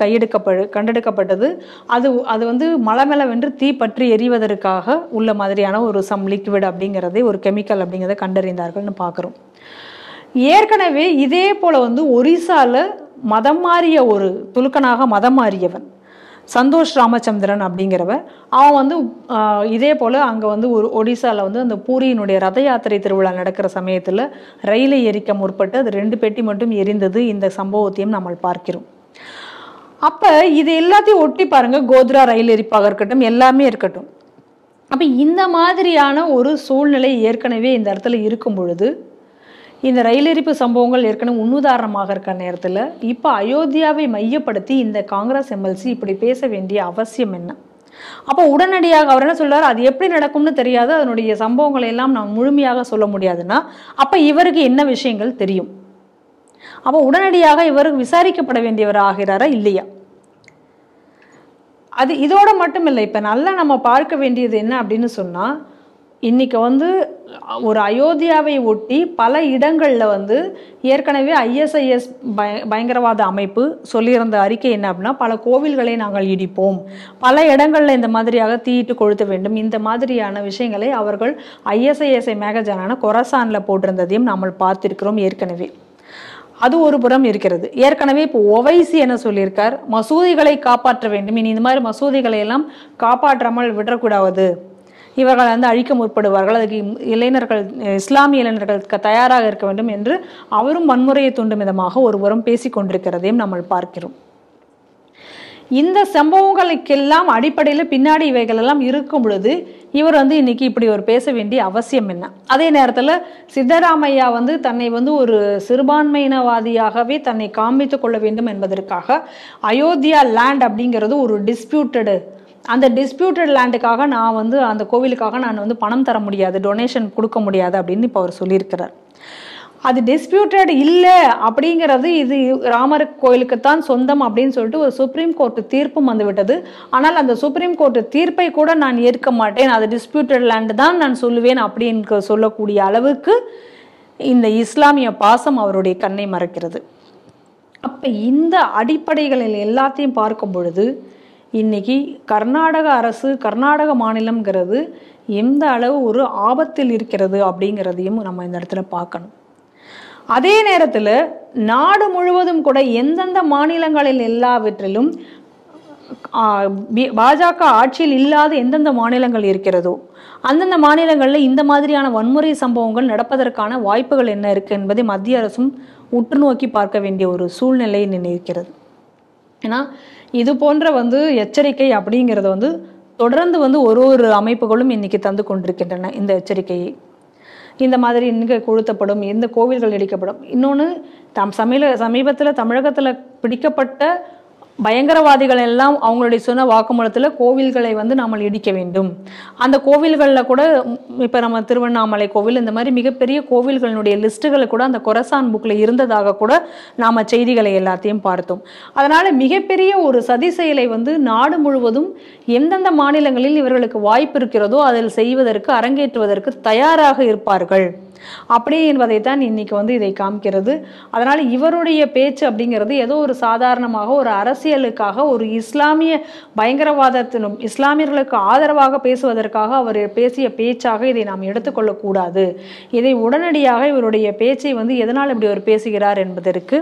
கண்டெடுக்கப்பட்டது. அது வந்து மலை மேலே வென்று தீ பற்றி எரிவதற்காக உள்ள மாதிரியான ஒரு லிக்விட் அப்படிங்கிறதை, ஒரு கெமிக்கல் அப்படிங்கிறத கண்டறிந்தார்கள்னு பார்க்குறோம். ஏற்கனவே இதே போல் வந்து ஒரிசால மதம் மாறிய ஒரு துலுக்கனாக மதம் மாறியவன் சந்தோஷ் ராமச்சந்திரன் அப்படிங்கிறவர். அவன் வந்து இதே போல் அங்கே வந்து ஒரு ஒடிசாவில் வந்து அந்த பூரியினுடைய ரத யாத்திரை திருவிழா நடக்கிற சமயத்தில் ரயிலை எரிக்க முற்பட்டு அது 2 பெட்டி மட்டும் எரிந்தது. இந்த சம்பவத்தையும் நம்ம பார்க்கிறோம். அப்போ இது எல்லாத்தையும் ஒட்டி பாருங்க, கோத்ரா ரயில் எரிப்பாக இருக்கட்டும், எல்லாமே இருக்கட்டும். அப்போ இந்த மாதிரியான ஒரு சூழ்நிலை ஏற்கனவே இந்த இடத்துல இருக்கும் பொழுது, இந்த ரயில் எரிப்பு சம்பவங்கள் ஏற்கனவே முன்னுதாரணமாக இருக்க நேரத்தில் இப்போ அயோத்தியாவை மையப்படுத்தி இந்த காங்கிரஸ் எம்எல்சி இப்படி பேச வேண்டிய அவசியம் என்ன? அப்போ உடனடியாக அவர் என்ன சொல்றாரு, அது எப்படி நடக்கும்னு தெரியாது, அதனுடைய சம்பவங்களை எல்லாம் நாம் முழுமையாக சொல்ல முடியாதுன்னா அப்போ இவருக்கு என்ன விஷயங்கள் தெரியும்? அப்போ உடனடியாக இவருக்கு விசாரிக்கப்பட வேண்டியவர் ஆகிறாரா இல்லையா? அது இதோட மட்டும் இல்லை. இப்போ நல்லா நம்ம பார்க்க வேண்டியது என்ன அப்படின்னு சொன்னால், இன்னைக்கு வந்து ஒரு அயோத்தியாவை ஒட்டி பல இடங்களில் வந்து ஏற்கனவே ISIS பயங்கரவாத அமைப்பு சொல்லியிருந்த அறிக்கை என்ன அப்படின்னா, பல கோவில்களை நாங்கள் இடிப்போம், பல இடங்களில் இந்த மாதிரியாக தீயிட்டு கொளுத்த வேண்டும், இந்த மாதிரியான விஷயங்களை அவர்கள் ISIS மேகஜானான கொரசானில் போட்டிருந்ததையும் நாம் பார்த்திருக்கிறோம் ஏற்கனவே. அது ஒரு புறம் இருக்கிறது. ஏற்கனவே இப்போ ஒவைசி என்ன சொல்லியிருக்கார், மசூதிகளை காப்பாற்ற வேண்டும், இனி இந்த மாதிரி மசூதிகளை எல்லாம் காப்பாற்றாமல் விடக்கூடாது, இவர்கள் வந்து அழிக்க முற்படுவார்கள், அதுக்கு இளைஞர்கள், இஸ்லாமிய இளைஞர்கள் தயாராக இருக்க வேண்டும் என்று அவரும் வன்முறையை தூண்டும் விதமாக ஒருபுறம் பேசிக் கொண்டிருக்கிறதையும் நம்ம பார்க்கிறோம். இந்த சம்பவங்களுக்கெல்லாம் அடிப்படையில் பின்னாடி இவைகள் எல்லாம் இருக்கும் பொழுது இவர் வந்து இன்னைக்கு இப்படி ஒரு பேச வேண்டிய அவசியம் என்ன? அதே நேரத்தில் சித்தராமையா வந்து தன்னை வந்து ஒரு சிறுபான்மையினவாதியாகவே தன்னை காண்பித்துக் கொள்ள வேண்டும் என்பதற்காக அயோத்தியா லேண்ட் அப்படிங்கிறது ஒரு டிஸ்பியூட்டடு, அந்த டிஸ்பியூட்டட் லேண்டுக்காக நான் வந்து அந்த கோவிலுக்காக நான் வந்து பணம் தர முடியாது, டொனேஷன் கொடுக்க முடியாது அப்படின்னு இப்போ அவர் சொல்லியிருக்கிறார். அது டிஸ்பியூட்டட் இல்லை அப்படிங்கிறது, இது ராமர் கோயிலுக்குத்தான் சொந்தம் அப்படின்னு சொல்லிட்டு ஒரு சுப்ரீம் கோர்ட் தீர்ப்பும் வந்து விட்டது. ஆனால் அந்த சுப்ரீம் கோர்ட் தீர்ப்பை கூட நான் ஏற்க மாட்டேன், அது டிஸ்பியூட்டட் லேண்டு தான் நான் சொல்லுவேன் அப்படின்னு சொல்லக்கூடிய அளவுக்கு இந்த இஸ்லாமிய பாசம் அவருடைய கண்ணை மறைக்கிறது. அப்போ இந்த அடிப்படைகளில் எல்லாத்தையும் பார்க்கும் பொழுது இன்னைக்கு கர்நாடக அரசு, கர்நாடக மாநிலம்ங்கிறது எந்த அளவு ஒரு ஆபத்தில் இருக்கிறது அப்படிங்கிறதையும் நம்ம இந்த இடத்துல பார்க்கணும். அதே நேரத்தில் நாடு முழுவதும் கூட எந்தெந்த மாநிலங்களில் எல்லாவற்றிலும் பாஜக ஆட்சியில் இல்லாத எந்தெந்த மாநிலங்கள் இருக்கிறதோ அந்தந்த மாநிலங்களில் இந்த மாதிரியான வன்முறை சம்பவங்கள் நடப்பதற்கான வாய்ப்புகள் என்ன இருக்கு என்பதை மத்திய அரசும் உற்று நோக்கி பார்க்க வேண்டிய ஒரு சூழ்நிலை இருக்கிறது. ஏன்னா இது போன்ற வந்து எச்சரிக்கை அப்படிங்கிறது வந்து தொடர்ந்து வந்து ஒரு அமைப்புகளும் இன்னைக்கு தந்து கொண்டிருக்கின்றன இந்த எச்சரிக்கையை. இந்த மாதிரி எங்கே கொளுத்தப்படும், எந்த கோவில்கள் இடிக்கப்படும். இன்னொன்று, சமீபத்தில் தமிழகத்தில் பிடிக்கப்பட்ட பயங்கரவாதிகள் எல்லாம் அவங்களுடைய சொன்ன வாக்குமூலத்தில் கோவில்களை வந்து நாம் இடிக்க வேண்டும், அந்த கோவில்களில் கூட இப்போ நம்ம திருவண்ணாமலை கோவில் இந்த மாதிரி மிகப்பெரிய கோவில்களினுடைய லிஸ்ட்டுகளை கூட அந்த கொரசான் புக்கில் இருந்ததாக கூட நாம் செய்திகளை எல்லாத்தையும் பார்த்தோம். அதனால் மிகப்பெரிய ஒரு சதி செயலை வந்து நாடு முழுவதும் எந்தெந்த மாநிலங்களில் இவர்களுக்கு வாய்ப்பு இருக்கிறதோ அதில் செய்வதற்கு, அரங்கேற்றுவதற்கு தயாராக இருப்பார்கள் அப்படி என்பதைத்தான் இன்னைக்கு வந்து இதை காமிக்கிறது. அதனால இவருடைய பேச்சு அப்படிங்கிறது ஏதோ ஒரு சாதாரணமாக ஒரு அரசியலுக்காக, ஒரு இஸ்லாமிய பயங்கரவாதத்தினும் இஸ்லாமியர்களுக்கு ஆதரவாக பேசுவதற்காக அவர் பேசிய பேச்சாக இதை நாம் எடுத்துக்கொள்ளக்கூடாது. இதை உடனடியாக இவருடைய பேச்சை வந்து எதனால் இப்படி அவர் பேசுகிறார் என்பதற்கு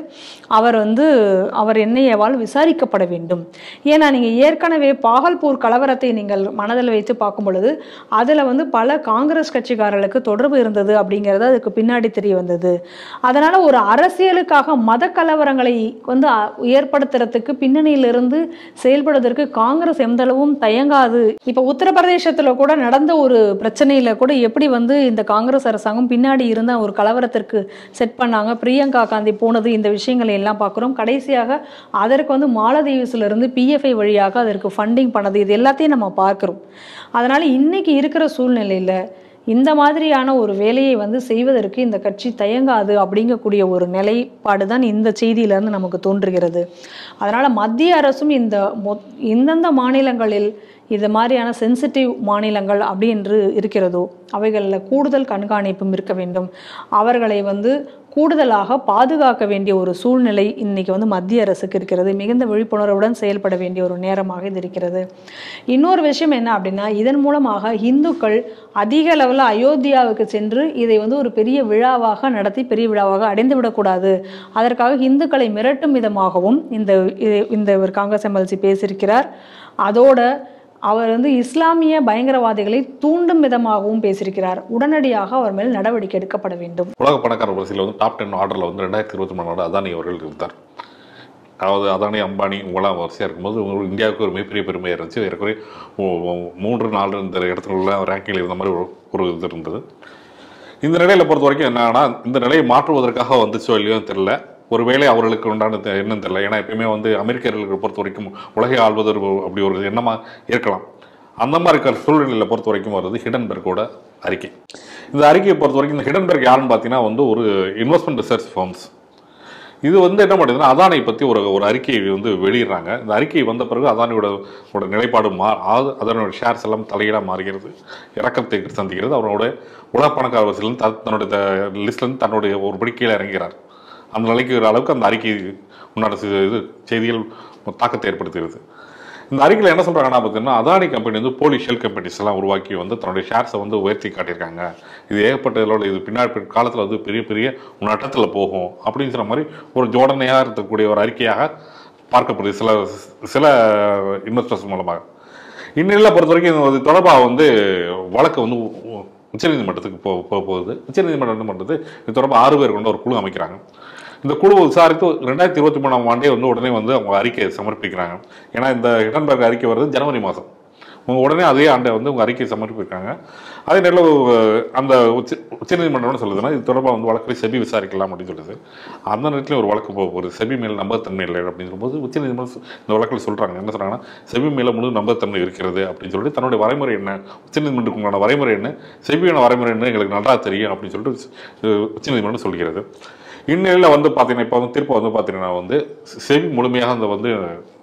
அவர் என்ஐஏவால் விசாரிக்கப்பட வேண்டும். ஏன்னா நீங்கள் ஏற்கனவே பாகல்பூர் கலவரத்தை நீங்கள் மனதில் வைத்து பார்க்கும் பொழுது அதில் வந்து பல காங்கிரஸ் கட்சிக்காரர்களுக்கு தொடர்பு இருந்தது அப்படிங்கிறது அதுக்கு பின்னாடி தெரிய வந்தது. அதனால ஒரு அரசியலுக்காக மத கலவரங்களை வந்து ஏற்படுத்துறதுக்கு பின்னணியிலிருந்து செயல்படுவதற்கு காங்கிரஸ் எந்த அளவும் தயங்காது. இப்ப உத்தரப்பிரதேசத்துல கூட நடந்த ஒரு பிரச்சனையில கூட எப்படி வந்து இந்த காங்கிரஸ் அரசாங்கம் பின்னாடி இருந்த ஒரு கலவரத்திற்கு செட் பண்ணாங்க, பிரியங்கா காந்தி போனது, இந்த விஷயங்களை எல்லாம் பார்க்கிறோம். கடைசியாக அதற்கு வந்து மாலதீவ்ஸ்ல இருந்து PFI வழியாக அதற்கு ஃபண்டிங் பண்ணது, இது எல்லாத்தையும் நம்ம பார்க்கிறோம். அதனால இன்னைக்கு இருக்கிற சூழ்நிலையில இந்த மாதிரியான ஒரு வேலையை வந்து செய்வதற்கு இந்த கட்சி தயங்காது அப்படிங்கக்கூடிய ஒரு நிலைப்பாடு தான் இந்த செய்தியிலிருந்து நமக்கு தோன்றுகிறது. அதனால மத்திய அரசும் எந்தெந்த மாநிலங்களில் இது மாதிரியான சென்சிட்டிவ் மாநிலங்கள் அப்படி என்று இருக்கிறதோ அவைகளில் கூடுதல் கண்காணிப்பும் இருக்க வேண்டும். அவர்களை வந்து கூடுதலாக பாதுகாக்க வேண்டிய ஒரு சூழ்நிலை இன்னைக்கு வந்து மத்திய அரசுக்கு இருக்கிறது. மிகுந்த விழிப்புணர்வுடன் செயல்பட வேண்டிய ஒரு நேரமாக இது இருக்கிறது. இன்னொரு விஷயம் என்ன அப்படின்னா, இதன் மூலமாக இந்துக்கள் அதிக அளவில் அயோத்தியாவுக்கு சென்று இதை வந்து ஒரு பெரிய விழாவாக நடத்தி பெரிய விழாவாக அடைந்து விடக்கூடாது, அதற்காக இந்துக்களை மிரட்டும் விதமாகவும் இந்த காங்கிரஸ் எம்எல்சி பேசியிருக்கிறார். அதோட அவர் வந்து இஸ்லாமிய பயங்கரவாதிகளை தூண்டும் விதமாகவும் பேசியிருக்கிறார். உடனடியாக அவர் மேல் நடவடிக்கை எடுக்கப்பட வேண்டும். உலக பணக்கார வரிசையில் வந்து டாப் 10 ஆர்டரில் வந்து 2023 அதானி அவர்கள் இருந்தார். அதாவது அதானி அம்பானி உங்களாம் வரிசையாக இருக்கும்போது இந்தியாவுக்கு ஒரு மிகப்பெரிய பெருமையாக இருந்துச்சு. ஏற்கனவே 3-4 இந்த இடத்துல உள்ள ரேங்கிங்கில் இருந்த மாதிரி ஒரு இது இருந்தது. இந்த நிலையில் பொறுத்த வரைக்கும் என்னன்னா, இந்த நிலையை மாற்றுவதற்காக வந்துச்சோ இல்லையோ தெரியல. ஒருவேளை அவர்களுக்கு உண்டான என்னன்னு தெரியல. ஏன்னா எப்பயுமே வந்து அமெரிக்கர்களுக்கு பொறுத்த வரைக்கும் உலகை ஆள்வது அப்படி ஒரு எண்ணமாக இருக்கலாம். அந்த மாதிரி இருக்கிற சூழ்நிலையில் பொறுத்த வரைக்கும் வருது ஹிடன்பெர்கோட அறிக்கை. இந்த அறிக்கையை பொறுத்த வரைக்கும் இந்த ஹிடன்பெர்க் யாருன்னு பார்த்தீங்கன்னா வந்து ஒரு இன்வெஸ்ட்மெண்ட் ரிசர்ச் ஃபார்ம்ஸ். இது வந்து என்ன பண்ணுதுன்னா, அதானியை பற்றி ஒரு அறிக்கையை வந்து வெளியிடுறாங்க. இந்த அறிக்கை வந்த பிறகு அதானியோட நிலைப்பாடு அதனோட ஷேர்ஸ் எல்லாம் தலையீடாக மாறுகிறது, இறக்கத்தை சந்திக்கிறது. அவரோட உலக பணக்கார வரிசையிலேருந்து தன்னுடைய லிஸ்ட்லேருந்து தன்னுடைய ஒரு படி கீழே இறங்கிறார். அந்த நிலைக்கு அளவுக்கு அந்த அறிக்கை உண்டான செய்திகள் தாக்கத்தை ஏற்படுத்துகிறது. இந்த அறிக்கையில் என்ன சொல்கிறாங்கன்னா பார்த்தீங்கன்னா, அதானி கம்பெனி வந்து போலி ஷெல் கம்பெனிஸ் எல்லாம் உருவாக்கி வந்து தன்னுடைய ஷேர்ஸை வந்து உயர்த்தி காட்டியிருக்காங்க. இது ஏகப்பட்டதோட இது பின்னாடி காலத்தில் வந்து பெரிய பெரிய நட்டத்தில் போகும் அப்படிங்கிற மாதிரி ஒரு ஜோடனையாக இருக்கக்கூடிய ஒரு அறிக்கையாக பார்க்கப்படுது சில இன்வெஸ்டர்ஸ் மூலமாக. இந்நிலையில் பொறுத்த வரைக்கும் இது தொடர்பாக வந்து வழக்கு வந்து உச்சநீதிமன்றத்துக்கு போகுது. உச்சநீதிமன்றம் என்ன பண்ணுறது, இது தொடர்பாக 6 பேர் கொண்ட ஒரு குழு அமைக்கிறாங்க. இந்த குழுவை விசாரித்து 2023 ஆண்டே வந்து உடனே வந்து அவங்க அறிக்கையை சமர்ப்பிக்கிறாங்க. ஏன்னா இந்த ஹிடன்பெர்க் அறிக்கை வருது ஜனவரி மாதம். அவங்க உடனே அதே ஆண்டை வந்து உங்கள் அறிக்கையை சமர்ப்பிக்கிறாங்க. அதே நேரில் அந்த உச்சநீதிமன்றம் சொல்லுதுன்னா, இது தொடர்பாக வந்து வழக்கை செபி விசாரிக்கலாம் அப்படின்னு சொல்லுது. அந்த நேரத்தில் ஒரு வழக்கு போகுது, செபி மேல் நம்பகத்தன்மை இல்லை அப்படின்னு சொல்லும்போது உச்சநீதிமன்றம் இந்த வழக்கில் சொல்கிறாங்க. என்ன சொல்கிறாங்கன்னா, செபி மேலே முழு நம்பகத்தன்மை இருக்கிறது அப்படின்னு சொல்லிட்டு தன்னுடைய வரைமுறை என்ன, உச்சநீதிமன்றத்துக்குண்டான வரைமுறை என்ன, செபியான வரைமுறை என்ன எங்களுக்கு நல்லா தெரியும் அப்படின்னு சொல்லிட்டு உச்சநீதிமன்றம் சொல்கிறது. இந்நிலையில் வந்து பார்த்தீங்கன்னா, இப்போ வந்து தீர்ப்பு வந்து பார்த்தீங்கன்னா வந்து செபி முழுமையாக அந்த வந்து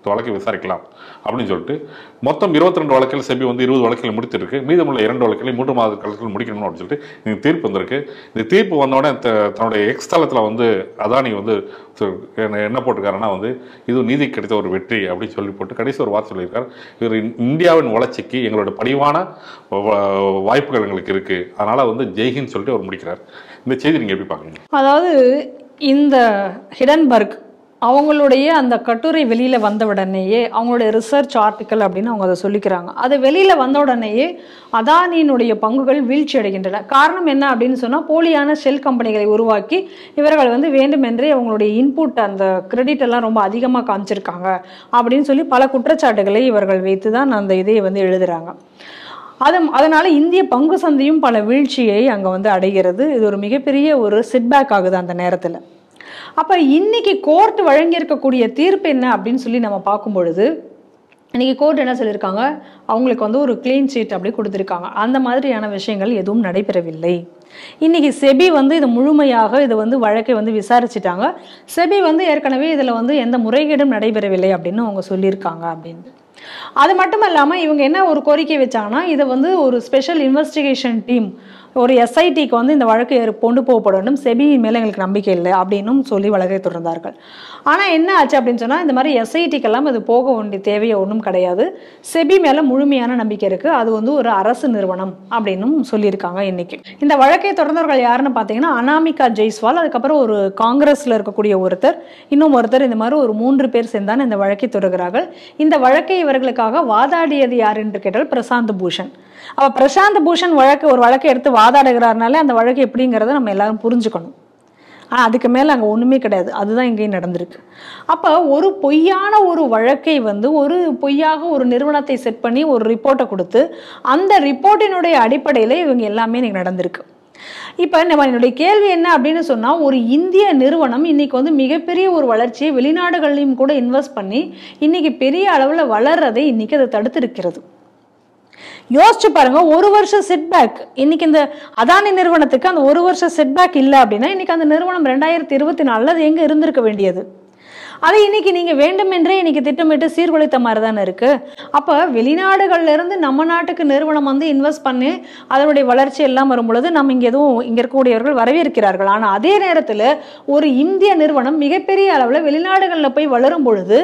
வழக்கை விசாரிக்கலாம் அப்படின்னு சொல்லிட்டு மொத்தம் 22 வழக்கில் செபி வந்து 20 வழக்கில் முடித்திருக்கு. மீதமுள்ள 2 வழக்கில் 3 மாத காலத்தில் முடிக்கணும் அப்படின்னு சொல்லிட்டு இந்த தீர்ப்பு வந்திருக்கு. இந்த தீர்ப்பு வந்தோடனே தன்னுடைய எக்ஸ் தளத்தில் வந்து அதானி வந்து என்ன போட்டிருக்காருன்னா வந்து இது நீதி கிடைத்த ஒரு வெற்றி அப்படின்னு சொல்லி போட்டு கடைசி ஒரு வார்த்தை சொல்லியிருக்காரு. இவர் இந்தியாவின் வளர்ச்சிக்கு எங்களோட படிவான வாய்ப்புகள் எங்களுக்கு இருக்கு, அதனால வந்து ஜெய்ஹிந்த் சொல்லிட்டு அவர் முடிக்கிறார். இந்த செய்தி நீங்க எப்படி பாக்குறீங்க? அதாவது இந்த ஹிடன்பெர்க் அவங்களுடைய அந்த கட்டுரை வெளியில வந்த உடனேயே அவங்களுடைய ரிசர்ச் ஆர்டிக்கல் அப்படின்னு அவங்க அதை சொல்லிக்கிறாங்க. அது வெளியில வந்த உடனேயே அதானியினுடைய பங்குகள் வீழ்ச்சி அடைகின்றன. காரணம் என்ன அப்படின்னு சொன்னா, போலியான ஷெல் கம்பெனிகளை உருவாக்கி இவர்கள் வந்து வேண்டுமென்றே அவங்களுடைய இன்புட் அந்த கிரெடிட் எல்லாம் ரொம்ப அதிகமாக காமிச்சிருக்காங்க அப்படின்னு சொல்லி பல குற்றச்சாட்டுகளை இவர்கள் வைத்து தான் அந்த இதை வந்து எழுதுறாங்க. அதனால இந்திய பங்கு சந்தையும் பல வீழ்ச்சியை அங்கே வந்து அடைகிறது. இது ஒரு மிகப்பெரிய ஒரு செட்பேக் ஆகுது அந்த நேரத்தில். அப்போ இன்னைக்கு கோர்ட் வழங்கியிருக்கக்கூடிய தீர்ப்பு என்ன அப்படின்னு சொல்லி நம்ம பார்க்கும் பொழுது, இன்னைக்கு கோர்ட் என்ன சொல்லியிருக்காங்க, அவங்களுக்கு வந்து ஒரு கிளீன் சீட் அப்படி கொடுத்துருக்காங்க. அந்த மாதிரியான விஷயங்கள் எதுவும் நடைபெறவில்லை. இன்னைக்கு செபி வந்து இது முழுமையாக இது வந்து வழக்கை வந்து விசாரிச்சுட்டாங்க. செபி வந்து ஏற்கனவே இதில் வந்து எந்த முறைகேடும் நடைபெறவில்லை அப்படின்னு அவங்க சொல்லியிருக்காங்க அப்படின்னு. அது மட்டும் இல்லாமல் இவங்க என்ன ஒரு கோரிக்கை வச்சாங்கன்னா, இதை வந்து ஒரு ஸ்பெஷல் இன்வெஸ்டிகேஷன் டீம், ஒரு எஸ்ஐடிக்கு வந்து இந்த வழக்கு கொண்டு போகப்பட வேண்டும், செபி மேலே எங்களுக்கு நம்பிக்கை இல்லை அப்படின்னும் சொல்லி வழக்கை தொடர்ந்தார்கள். ஆனால் என்ன ஆச்சு அப்படின்னு சொன்னால், இந்த மாதிரி எஸ்ஐடிக்கெல்லாம் இது போக வேண்டிய தேவையை ஒன்றும் கிடையாது, செபி மேலே முழுமையான நம்பிக்கை இருக்குது, அது வந்து ஒரு அரசு நிறுவனம் அப்படின்னும் சொல்லியிருக்காங்க. இன்னைக்கு இந்த வழக்கை தொடர்ந்தவர்கள் யாருன்னு பார்த்தீங்கன்னா, அனாமிகா ஜெய்ஸ்வால், அதுக்கப்புறம் ஒரு காங்கிரஸில் இருக்கக்கூடிய ஒருத்தர், இன்னும் ஒருத்தர், இந்த மாதிரி ஒரு 3 பேர் சேர்ந்தான் இந்த வழக்கை தொடர்கிறார்கள். இந்த வழக்கை இவர்களுக்காக வாதாடியது யார் என்று கேட்டால் பிரசாந்த் பூஷன். அப்போ பிரசாந்த் பூஷன் ஒரு வழக்கை எடுத்து வாதாடுகிறாருனாலே அந்த வழக்கு எப்படிங்கிறத நம்ம எல்லாரும் புரிஞ்சுக்கணும். ஆனால் அதுக்கு மேலே அங்கே ஒன்றுமே கிடையாது. அதுதான் இங்கேயும் நடந்திருக்கு. அப்போ ஒரு பொய்யான ஒரு வழக்கை வந்து ஒரு பொய்யாக ஒரு நிறுவனத்தை செட் பண்ணி ஒரு ரிப்போர்ட்டை கொடுத்து அந்த ரிப்போர்ட்டினுடைய அடிப்படையில் இவங்க எல்லாமே இன்னைக்கு நடந்திருக்கு. இப்போ என்னுடைய கேள்வி என்ன அப்படின்னு சொன்னால், ஒரு இந்திய நிறுவனம் இன்னைக்கு வந்து மிகப்பெரிய ஒரு வளர்ச்சியை வெளிநாடுகள்லையும் கூட இன்வெஸ்ட் பண்ணி இன்னைக்கு பெரிய அளவில் வளர்றதை இன்னைக்கு அதை தடுத்திருக்கிறது. யோசிச்சு பாருங்க, 1 வருஷம் செட்பேக். இன்னைக்கு இந்த அதானி நிறுவனத்துக்கு அந்த 1 வருஷம் செட்பேக் இல்லை அப்படின்னா இன்னைக்கு அந்த நிறுவனம் 2024 அது எங்க இருந்திருக்க வேண்டியது. அதை இன்னைக்கு நீங்க வேண்டுமென்றே இன்னைக்கு திட்டமிட்டு சீர்குலைத்த மாதிரி தானே இருக்கு. அப்ப வெளிநாடுகள்ல இருந்து நம்ம நாட்டுக்கு நிறுவனம் வந்து இன்வெஸ்ட் பண்ணி அதனுடைய வளர்ச்சி எல்லாம் வரும் பொழுது நம்ம இங்க இருக்கக்கூடியவர்கள் வரவேற்கிறார்கள். ஆனா அதே நேரத்துல ஒரு இந்திய நிறுவனம் மிகப்பெரிய அளவுல வெளிநாடுகள்ல போய் வளரும் பொழுது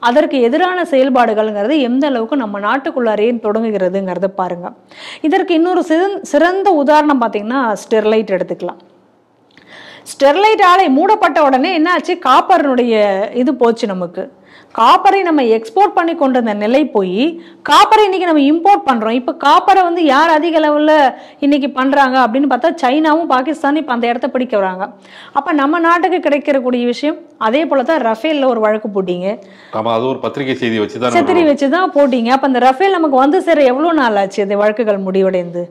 அதற்கு எதிரான செயல்பாடுகள்ங்கிறது எந்த அளவுக்கு நம்ம நாட்டுக்குள்ளாரையே தொடங்குகிறதுங்கிறத பாருங்க. இதற்கு இன்னொரு சிறந்த உதாரணம் பார்த்தீங்கன்னா ஸ்டெர்லைட் எடுத்துக்கலாம். ஸ்டெர்லைட் ஆலை மூடப்பட்ட உடனே என்ன ஆச்சு, காப்பர்னுடைய இது போச்சு. நமக்கு காப்பரை நம்ம எக்ஸ்போர்ட் பண்ணி கொண்டிருந்த நிலை போய் காப்பரை இன்னைக்கு நம்ம இம்போர்ட் பண்றோம். இப்ப காப்பரை வந்து யார் அதிக அளவுல இன்னைக்கு பண்றாங்க அப்படின்னு பார்த்தா சைனாவும் பாகிஸ்தானும் இப்ப அந்த இடத்த பிடிக்க வராங்க. அப்ப நம்ம நாட்டுக்கு கிடைக்கக்கூடிய விஷயம் அதே போலதான் ரஃபேல்ல ஒரு வழக்கு போட்டீங்க. அது ஒரு பத்திரிகை செய்தி வச்சுதான் போட்டீங்க. அப்ப அந்த ரஃபேல் நமக்கு வந்து சேர எவ்வளவு நாள் ஆச்சு இந்த வழக்குகள் முடிவடைந்து?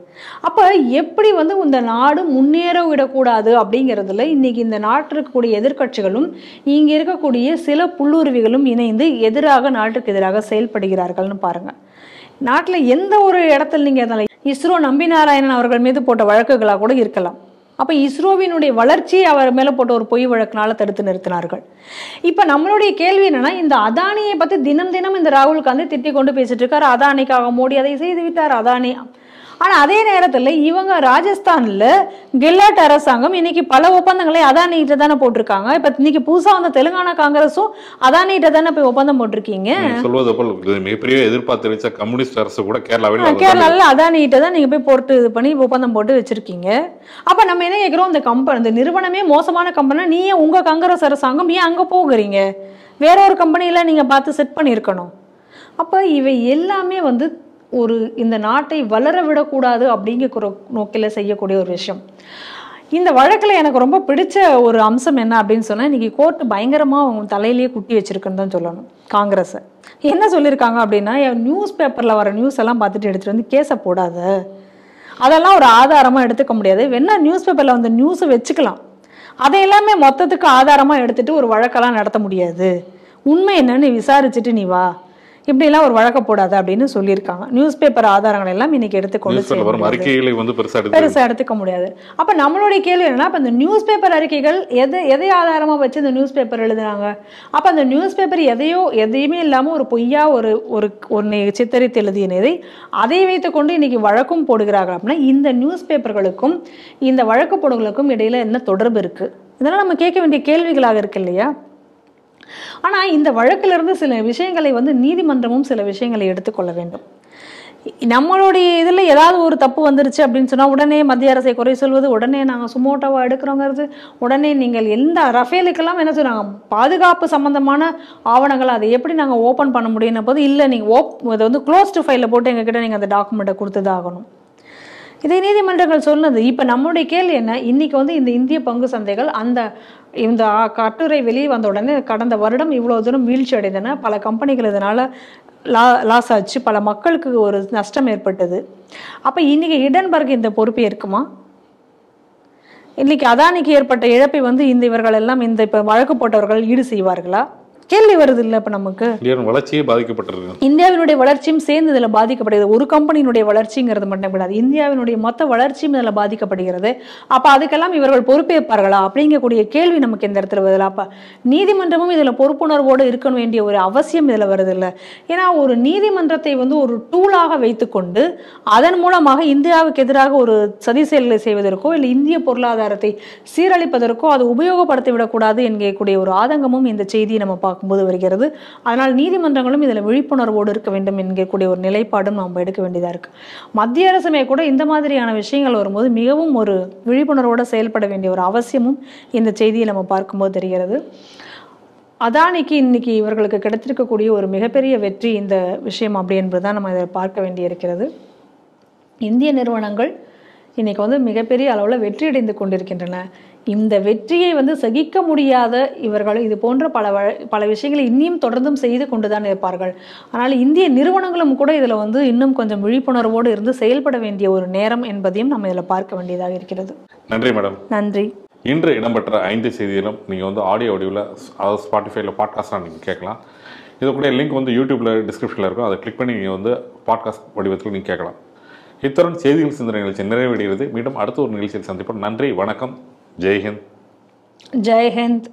அப்ப எப்படி வந்து இந்த நாடு முன்னேற விடக்கூடாது அப்படிங்கிறதுல இன்னைக்கு இந்த நாட்டில் இருக்கக்கூடிய எதிர்கட்சிகளும் இங்க இருக்கக்கூடிய சில புல்லுருவிகளும் இணைந்து எதிராக நாட்டுக்கு எதிராக செயல்படுகிறார்கள்னு பாருங்க. நாட்டுல எந்த ஒரு இடத்துல நீங்க இஸ்ரோ நம்பி நாராயணன் அவர்கள் மீது போட்ட வழக்குகளா கூட இருக்கலாம். அப்ப இஸ்ரோவினுடைய வளர்ச்சியை அவர் மேல போட்ட ஒரு பொய் வழக்கினால தடுத்து நிறுத்தினார்கள். இப்ப நம்மளுடைய கேள்வி என்னன்னா, இந்த அதானியை பத்தி தினம் தினம் இந்த ராகுல் காந்தி திட்டி கொண்டு பேசிட்டு இருக்காரு. அதானிக்காக மோடி அதை செய்து விட்டார் அதானி. ஆனா அதே நேரத்துல இவங்க ராஜஸ்தான்ல கெலாட் அரசாங்கம் இன்னைக்கு பல ஒப்பந்தங்களை அதானிகிட்ட தானே போட்டிருக்காங்க. இப்ப இன்னைக்கு புதுசா வந்த தெலுங்கானா காங்கிரஸும் அதானிகிட்ட தானே போய் ஒப்பந்தம் போட்டிருக்கீங்க. சொல்வது போல் மிகப்பெரிய எதிர்பார்த்து கம்யூனிஸ்ட் அரசு கூட கேரளாவில் அதானிகிட்ட தான் நீங்க போய் போட்டு இது பண்ணி ஒப்பந்தம் போட்டு வச்சிருக்கீங்க. அப்ப நம்ம என்ன கேட்கிறோம், இந்த நிறுவனமே மோசமான கம்பெனி, நீ உங்க காங்கிரஸ் அரசாங்கம் ஏன் அங்க போகிறீங்க? வேற ஒரு கம்பெனியில நீங்க பார்த்து செட் பண்ணியிருக்கணும். அப்ப இவை எல்லாமே வந்து ஒரு இந்த நாட்டை வளர விடக்கூடாது அப்படிங்கிற நோக்கில செய்யக்கூடிய ஒரு விஷயம். இந்த வழக்கில் எனக்கு ரொம்ப பிடிச்ச ஒரு அம்சம் என்ன அப்படின்னு சொன்னா, இன்னைக்கு கோர்ட் பயங்கரமா அவங்க தலையிலேயே குட்டி வச்சிருக்குன்னு தான் சொல்லணும். காங்கிரஸ் என்ன சொல்லியிருக்காங்க அப்படின்னா, நியூஸ் பேப்பர்ல வர நியூஸ் எல்லாம் பார்த்துட்டு எடுத்துட்டு வந்து கேஸை போடாத, அதெல்லாம் ஒரு ஆதாரமா எடுத்துக்க முடியாது. வேணா நியூஸ் பேப்பர்ல வந்து நியூஸை வச்சுக்கலாம், அதை எல்லாமே மொத்தத்துக்கு ஆதாரமா எடுத்துட்டு ஒரு வழக்கெல்லாம் நடத்த முடியாது. உண்மை என்னன்னு விசாரிச்சுட்டு நீ வா, இப்படிலாம் ஒரு வழக்க போடாது அப்படின்னு சொல்லியிருக்காங்க. நியூஸ் பேப்பர் ஆதாரங்கள் எல்லாம் இன்னைக்கு எடுத்துக்கொண்டு பெருசா எடுத்துக்க முடியாது. அப்ப நம்மளுடைய கேள்வி என்னன்னா, அப்ப இந்த நியூஸ் பேப்பர் அறிக்கைகள் எதை ஆதாரமா வச்சு இந்த நியூஸ் பேப்பர் எழுதுறாங்க? அப்ப அந்த நியூஸ் பேப்பர் எதையுமே இல்லாம ஒரு பொய்யா ஒரு சித்தரித்து எழுதியதை அதை வைத்துக் கொண்டு இன்னைக்கு வழக்கும் போடுகிறார்கள். அப்படின்னா இந்த நியூஸ் பேப்பர்களுக்கும் இந்த வழக்கு போடுகளுக்கும் இடையில என்ன தொடர்பு இருக்கு? இதெல்லாம் நம்ம கேட்க வேண்டிய கேள்விகளாக இருக்கு இல்லையா? ஆனா இந்த வழக்கிலிருந்து இருந்து சில விஷயங்களை வந்து நீதிமன்றமும் சில விஷயங்களை எடுத்துக்கொள்ள வேண்டும். நம்மளுடைய இதுல ஏதாவது ஒரு தப்பு வந்துருச்சு அப்படின்னு சொன்னா உடனே மத்திய அரசை குறை சொல்வது, உடனே நாங்க சுமோட்டோவா எடுக்கிறோங்கிறது, உடனே நீங்கள் எந்த ரஃபேலுக்கெல்லாம் என்ன சொல்றாங்க, பாதுகாப்பு சம்பந்தமான ஆவணங்கள் அதை எப்படி நாங்க ஓபன் பண்ண முடியும் போது, இல்ல நீங்க அதை வந்து க்ளோஸ்டு ஃபைல போட்டு எங்ககிட்ட நீங்க அந்த டாக்குமெண்ட்டை கொடுத்துதான் ஆகணும். இதை நீதிமன்றங்கள் சொன்னது. இப்ப நம்மளுடைய கேள்வி என்ன, இன்னைக்கு வந்து இந்த இந்திய பங்கு சந்தைகள் இந்த கட்டுரை வெளியே வந்த உடனே கடந்த வருடம் இவ்வளவு தூரம் வீழ்ச்சி அடைந்தன, பல கம்பெனிகள் இதனால லாஸ் ஆச்சு, பல மக்களுக்கு ஒரு நஷ்டம் ஏற்பட்டது. அப்ப இன்னைக்கு ஹிடன்பர்க் இந்த பொறுப்பை இருக்குமா? இன்னைக்கு அதானிக்கு ஏற்பட்ட இழப்பை வந்து இவர்கள் எல்லாம் இப்ப வழக்கு போட்டவர்கள் ஈடு செய்வார்களா? கேள்வி வருது இல்ல. இப்ப நமக்கு வளர்ச்சியே பாதிக்கப்பட்டிருக்கு, இந்தியாவினுடைய வளர்ச்சியும் சேர்ந்து இதுல பாதிக்கப்படுகிறது. ஒரு கம்பெனியினுடைய வளர்ச்சிங்கிறது மட்டும் கிடையாது, இந்தியாவினுடைய மொத்த வளர்ச்சியும் இதுல பாதிக்கப்படுகிறது. அப்ப அதுக்கெல்லாம் இவர்கள் பொறுப்பேற்பார்களா அப்படிங்கக்கூடிய கேள்வி நமக்கு இந்த இடத்துல வருது. அப்ப நீதிமன்றமும் இதுல பொறுப்புணர்வோடு இருக்க வேண்டிய ஒரு அவசியம் இதுல வருது இல்ல. ஏன்னா ஒரு நீதிமன்றத்தை வந்து ஒரு டூலாக வைத்துக்கொண்டு அதன் மூலமாக இந்தியாவுக்கு எதிராக ஒரு சதி செயல்களை செய்வதற்கோ இல்லை இந்திய பொருளாதாரத்தை சீரழிப்பதற்கோ அது உபயோகப்படுத்தி விடக்கூடாது என்கக்கூடிய ஒரு ஆதங்கமும் இந்த செய்தியை நம்ம பார்க்கும்போது வருகிறது. அதனால் நீதிமன்றங்களும் இதுல விழிப்புணர்வோடு இருக்க வேண்டும் என்கக்கூடிய ஒரு நிலைப்பாடும் நம்ம எடுக்க வேண்டியதா இருக்கு. மத்திய அரசுமே கூட இந்த மாதிரியான விஷயங்கள் வரும்போது மிகவும் ஒரு விழிப்புணர்வோடு செயல்பட வேண்டிய ஒரு அவசியமும் இந்த செய்தியை நம்ம பார்க்கும்போது தெரிகிறது. அதானிக்கு இன்னைக்கு இவர்களுக்கு கிடைத்திருக்கக்கூடிய ஒரு மிகப்பெரிய வெற்றி இந்த விஷயம் அப்படி என்பதுதான் நம்ம இதை பார்க்க வேண்டி இருக்கிறது. இந்திய நிறுவனங்கள் இன்னைக்கு வந்து மிகப்பெரிய அளவுல வெற்றி அடைந்து கொண்டிருக்கின்றன. இந்த வெற்றியை வந்து சகிக்க முடியாத இவர்கள் இது போன்ற பல விஷயங்களை இன்னும் தொடர்ந்தும் செய்து கொண்டுதான் இருப்பார்கள். ஆனால் இந்திய நிறுவனங்களும் கூட இதுல வந்து இன்னும் கொஞ்சம் விழிப்புணர்வோடு இருந்து செயல்பட வேண்டிய ஒரு நேரம் என்பதையும் நம்ம இதுல பார்க்க வேண்டியதாக இருக்கிறது. நன்றி மேடம். நன்றி. இன்று இடம்பெற்ற 5 செய்திகளும் நீங்கள் வந்து ஆடியோ வடிவில், அதாவது ஸ்பாட்டிஃபைல பாட்காஸ்டாக நீங்கள் கேட்கலாம். இது கூட லிங்க் வந்து யூடியூப்ல டிஸ்கிரிப்ஷனில் இருக்கும், அதை கிளிக் பண்ணி நீங்கள் வந்து பாட்காஸ்ட் வடிவத்தில் நீங்கள் கேட்கலாம். இத்தருடன் செய்திகள் சிந்தனை நிகழ்ச்சி நிறைவடைகிறது. மீண்டும் அடுத்த ஒரு நிகழ்ச்சியில் சந்திப்போம். நன்றி, வணக்கம், ஜெய்ஹிந்த். ஜெய்ஹிந்த்.